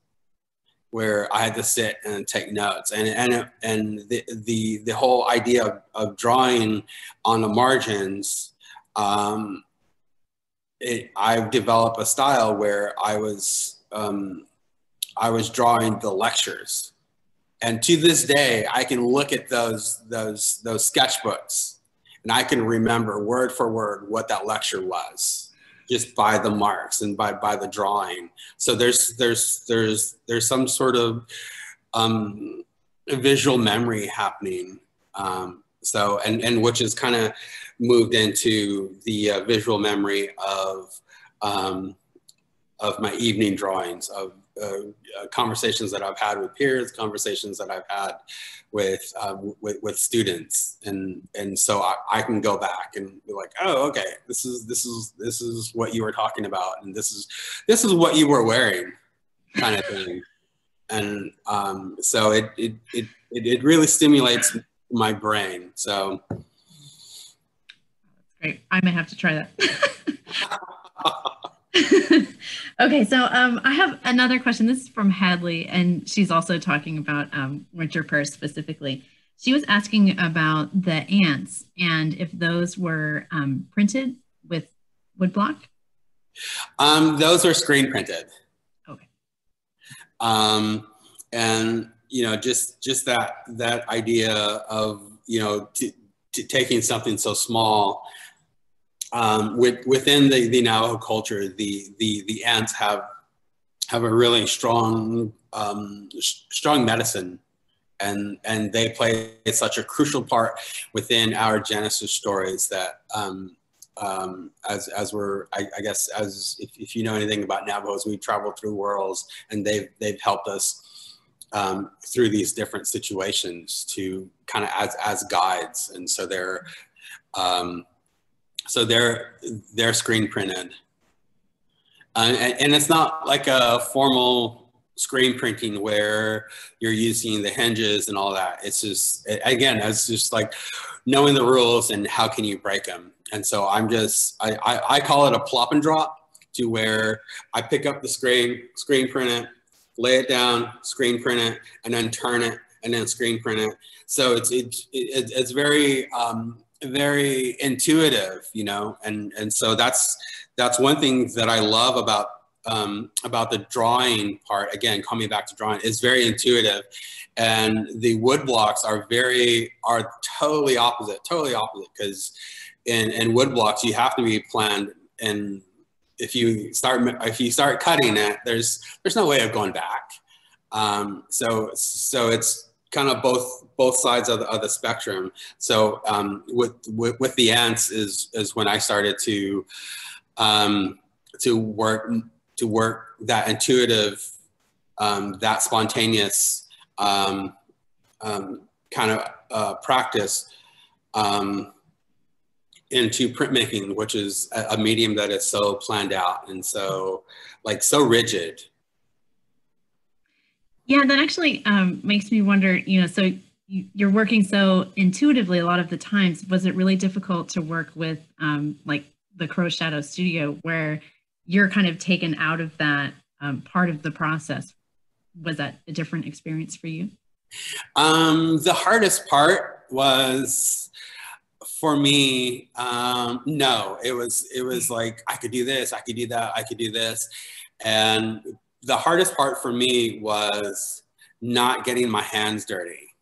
[SPEAKER 2] where I had to sit and take notes, and the whole idea of drawing on the margins. I've developed a style where I was drawing the lectures, and to this day I can look at those sketchbooks, and I can remember word for word what that lecture was, just by the marks and by the drawing. So there's some sort of visual memory happening. So and which is kind of moved into the visual memory of my evening drawings, conversations that I've had with peers, conversations that I've had with students, and so I can go back and be like, oh, okay, this is what you were talking about, and this is what you were wearing, kind of thing. And so it really stimulates my brain. So
[SPEAKER 1] That's great. I may have to try that. Okay, so I have another question. This is from Hadley, and she's also talking about winter purse specifically. She was asking about the ants and if those were printed with woodblock.
[SPEAKER 2] Those are screen printed.
[SPEAKER 1] Okay.
[SPEAKER 2] And just that idea of taking something so small. Within the Navajo culture, the ants have a really strong medicine, and they play such a crucial part within our Genesis stories that as we're I guess as if you know anything about Navajos, we travel through worlds, and they've helped us through these different situations to kind of as guides, and so they're screen printed, and it's not like a formal screen printing where you're using the hinges and all that. It's just, again, it's just like knowing the rules and how can you break them. And so I call it a plop and drop, to where I pick up the screen print it, lay it down, screen print it, and then turn it, and then screen print it. So it's very very intuitive, and so that's one thing that I love about the drawing part. Again, coming back to drawing, is very intuitive, and the wood blocks are totally opposite, because in wood blocks you have to be planned, and if you start cutting it, there's no way of going back. So it's kind of both sides of the spectrum. So with the ants is when I started to work that intuitive, that spontaneous kind of practice into printmaking, which is a medium that is so planned out and so rigid.
[SPEAKER 1] Yeah, that actually makes me wonder, so you're working so intuitively a lot of the times. Was it really difficult to work with like the Crow Shadow Studio, where you're kind of taken out of that part of the process? Was that a different experience for you?
[SPEAKER 2] The hardest part was, for me, no, it was like, I could do this, I could do that, I could do this. And the hardest part for me was not getting my hands dirty,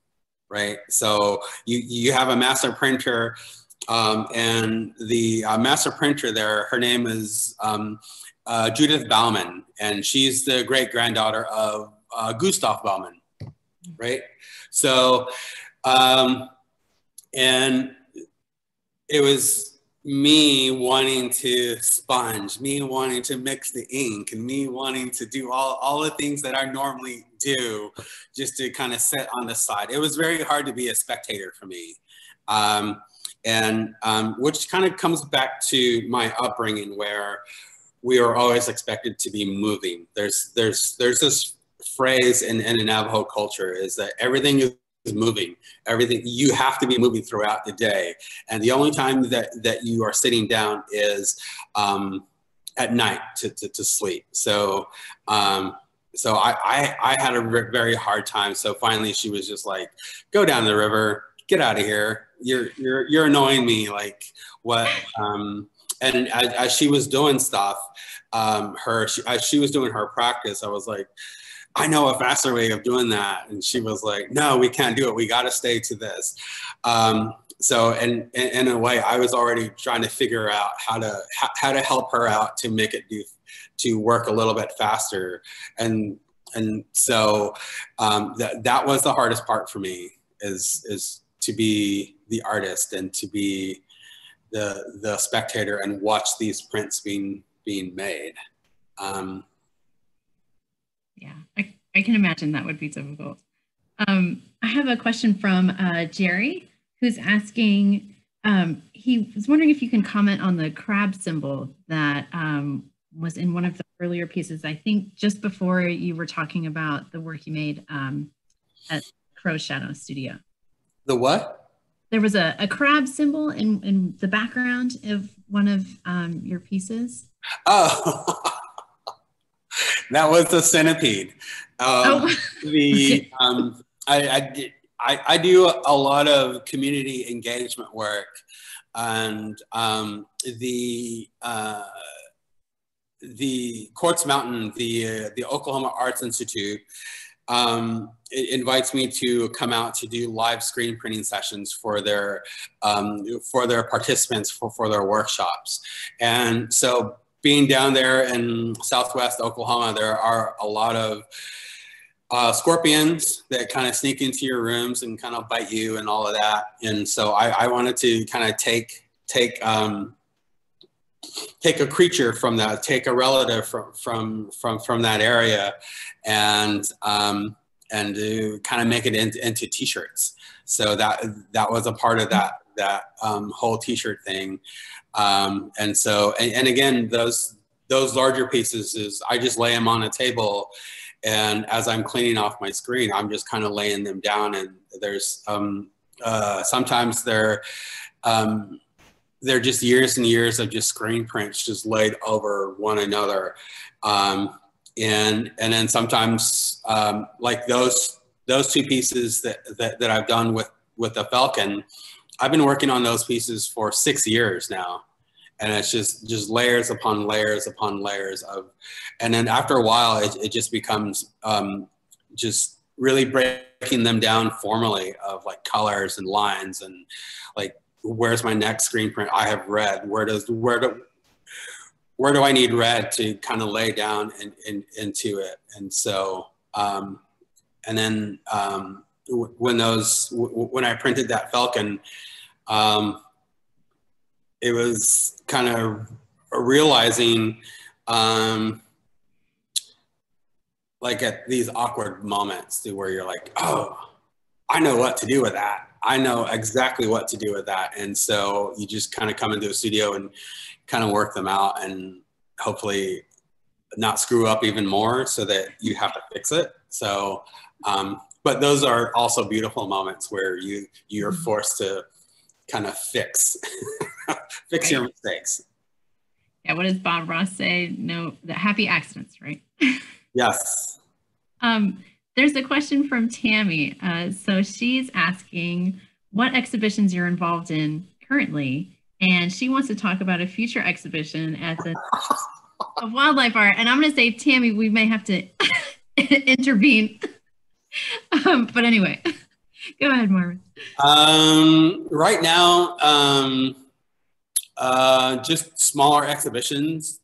[SPEAKER 2] right? So you have a master printer, and the master printer there, her name is Judith Bauman, and she's the great granddaughter of Gustav Bauman, right? So, and it was me wanting to sponge, me wanting to mix the ink, and me wanting to do all the things that I normally do, just to kind of sit on the side. It was very hard to be a spectator for me. Which kind of comes back to my upbringing, where we are always expected to be moving. There's this phrase in the Navajo culture, is that everything is moving. Everything, you have to be moving throughout the day, and the only time that you are sitting down is at night to sleep. So so I had a very hard time. So finally she was just like, go down the river, get out of here, you're annoying me, like what. And as she was doing stuff, as she was doing her practice, I was like, I know a faster way of doing that. And she was like, no, we can't do it. We got to stay to this. So, and in a way, I was already trying to figure out how to help her out to make it to work a little bit faster. And so that was the hardest part for me, is to be the artist and to be the spectator and watch these prints being made.
[SPEAKER 1] Yeah, I can imagine that would be difficult. I have a question from Jerry, who's asking, he was wondering if you can comment on the crab symbol that was in one of the earlier pieces, I think just before you were talking about the work you made at Crow Shadow Studio.
[SPEAKER 2] The what?
[SPEAKER 1] There was a crab symbol in the background of one of your pieces.
[SPEAKER 2] Oh, that was a centipede. I do a lot of community engagement work, and the Quartz Mountain, the Oklahoma Arts Institute, it invites me to come out to do live screen printing sessions for their participants for their workshops. And so being down there in Southwest Oklahoma, there are a lot of scorpions that kind of sneak into your rooms and kind of bite you and all of that. And so I wanted to kind of take a creature from that, take a relative from that area, and to kind of make it into t-shirts. So that was a part of that whole t-shirt thing. And so, and again, those larger pieces is I just lay them on a table, and as I'm cleaning off my screen, I'm just kind of laying them down. And there's sometimes they're just years and years of just screen prints just laid over one another. And then sometimes like those two pieces that I've done with the Falcon, I've been working on those pieces for 6 years now. And it's just layers upon layers upon layers of, and then after a while, it just becomes just really breaking them down formally of like colors and lines and like, where's my next screen print? I have red. Where do I need red to kind of lay down into it? And so, and then when I printed that Falcon, it was kind of realizing like at these awkward moments where you're like, oh, I know what to do with that. I know exactly what to do with that. And so you just kind of come into a studio and kind of work them out and hopefully not screw up even more so that you have to fix it. So, but those are also beautiful moments where you're forced to kind of fix your mistakes.
[SPEAKER 1] Yeah, what does Bob Ross say? No, the happy accidents, right?
[SPEAKER 2] Yes.
[SPEAKER 1] There's a question from Tammy. So she's asking what exhibitions you're involved in currently, and she wants to talk about a future exhibition at the of wildlife art. And I'm going to say, Tammy, we may have to intervene. But anyway, go ahead, Marvin.
[SPEAKER 2] Right now, just smaller exhibitions.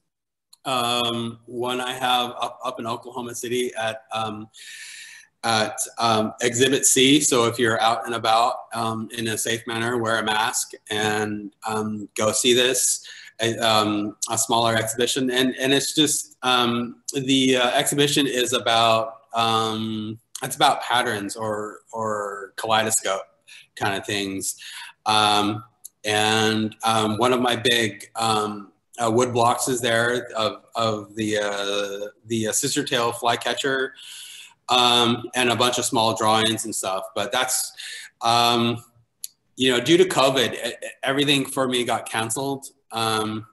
[SPEAKER 2] One I have up in Oklahoma City at Exhibit C. So if you're out and about in a safe manner, wear a mask and go see this. A smaller exhibition, and it's just the exhibition is about it's about patterns or kaleidoscope kind of things, and one of my big wood blocks is there of the scissor-tail flycatcher, and a bunch of small drawings and stuff. But that's you know, due to COVID, everything for me got canceled. And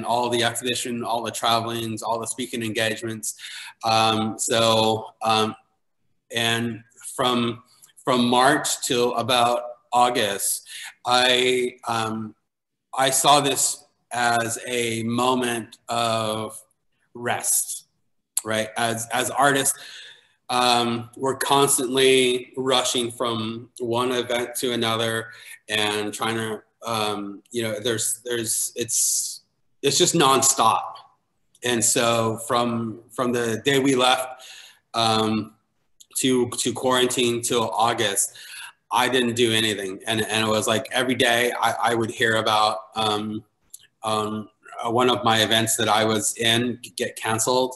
[SPEAKER 2] all the exhibition, all the travelings, all the speaking engagements. And from March till about August, I saw this as a moment of rest, right? As artists, we're constantly rushing from one event to another and trying to, you know, it's just nonstop. And so from the day we left to quarantine till August, I didn't do anything. And it was like every day I would hear about one of my events that I was in get canceled.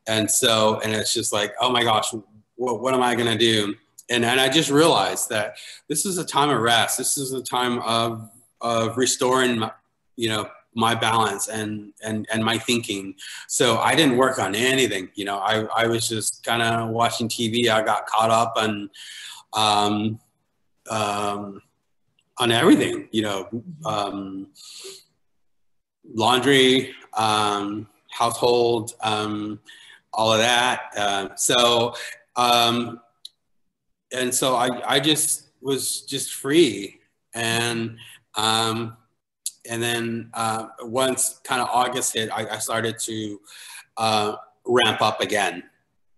[SPEAKER 2] And so, and it's just like, oh my gosh, what am I going to do? And I just realized that this is a time of rest. This is a time of restoring, my balance and my thinking. So I didn't work on anything. I was just kind of watching TV. I got caught up on everything, laundry, household, all of that. And so I just was just free. And then once kind of August hit, I started to ramp up again.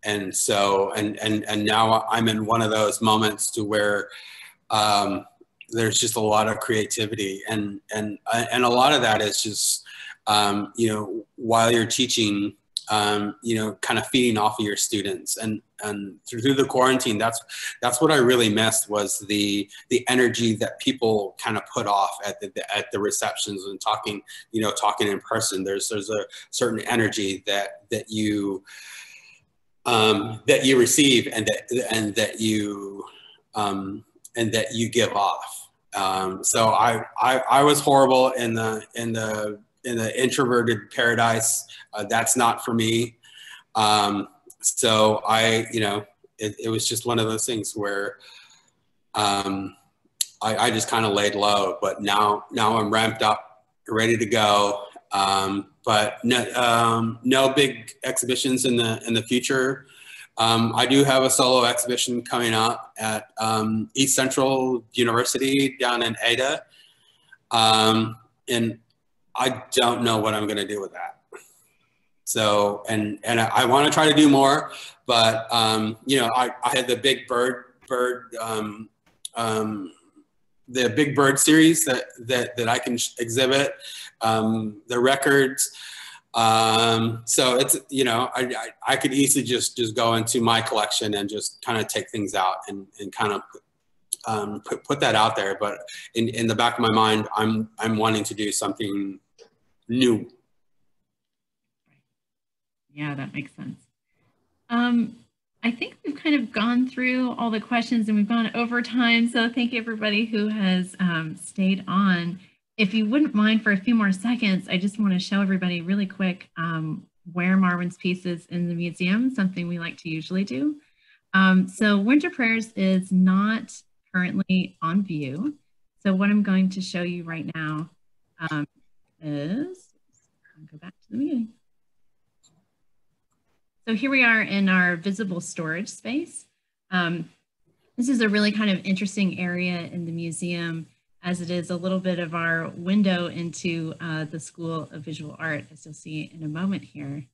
[SPEAKER 2] And so, and now I'm in one of those moments to where there's just a lot of creativity, and a lot of that is just, while you're teaching, kind of feeding off of your students, and through the quarantine, that's what I really missed, was the energy that people kind of put off at the receptions and talking in person. There's a certain energy that you receive and that you give off. So I was horrible in the introverted paradise. That's not for me. So it was just one of those things where I just kind of laid low. But now I'm ramped up, ready to go. But no big exhibitions in the future. I do have a solo exhibition coming up at East Central University down in Ada. And I don't know what I'm going to do with that. So, and I want to try to do more, but, I had the Big Bird, the Big Bird series that I can exhibit, the records. So it's, I could easily just go into my collection and just kind of take things out and kind of put that out there. But in the back of my mind, I'm wanting to do something new.
[SPEAKER 1] Yeah, that makes sense. I think we've kind of gone through all the questions and we've gone over time. So thank you everybody who has stayed on. If you wouldn't mind for a few more seconds, I just want to show everybody really quick where Marwin's piece is in the museum, something we like to usually do. So Winter Prayers is not currently on view. So what I'm going to show you right now is, I'll go back to the beginning. So here we are in our visible storage space. This is a really kind of interesting area in the museum, as it is a little bit of our window into the School of Visual Art, as you'll see in a moment here.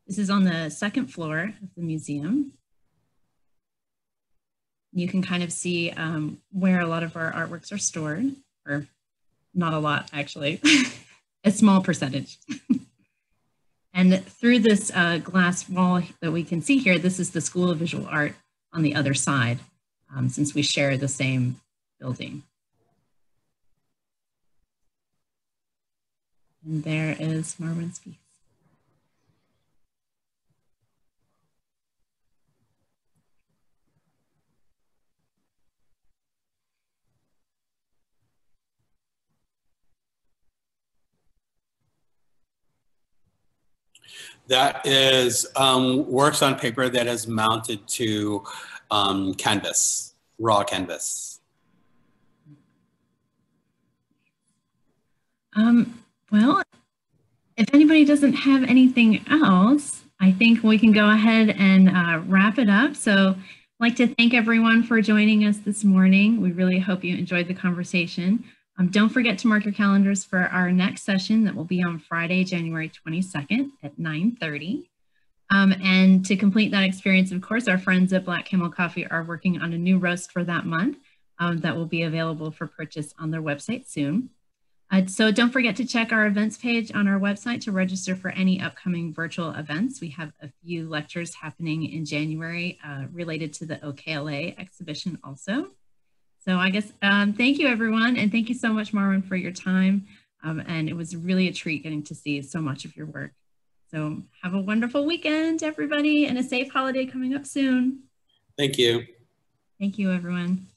[SPEAKER 1] This is on the second floor of the museum. You can kind of see where a lot of our artworks are stored, or not a lot, actually, a small percentage. And through this glass wall that we can see here, this is the School of Visual Art on the other side, since we share the same building. And there is Marwin's piece.
[SPEAKER 2] That is works on paper that is mounted to canvas, raw canvas.
[SPEAKER 1] Well, if anybody doesn't have anything else, I think we can go ahead and wrap it up. So I'd like to thank everyone for joining us this morning. We really hope you enjoyed the conversation. Don't forget to mark your calendars for our next session that will be on Friday, January 22nd at 9:30. And to complete that experience, of course, our friends at Black Camel Coffee are working on a new roast for that month that will be available for purchase on their website soon. So don't forget to check our events page on our website to register for any upcoming virtual events. We have a few lectures happening in January related to the OKLA exhibition also. So I guess thank you everyone, and thank you so much, Marwin, for your time. And it was really a treat getting to see so much of your work. So have a wonderful weekend, everybody, and a safe holiday coming up soon.
[SPEAKER 2] Thank you.
[SPEAKER 1] Thank you, everyone.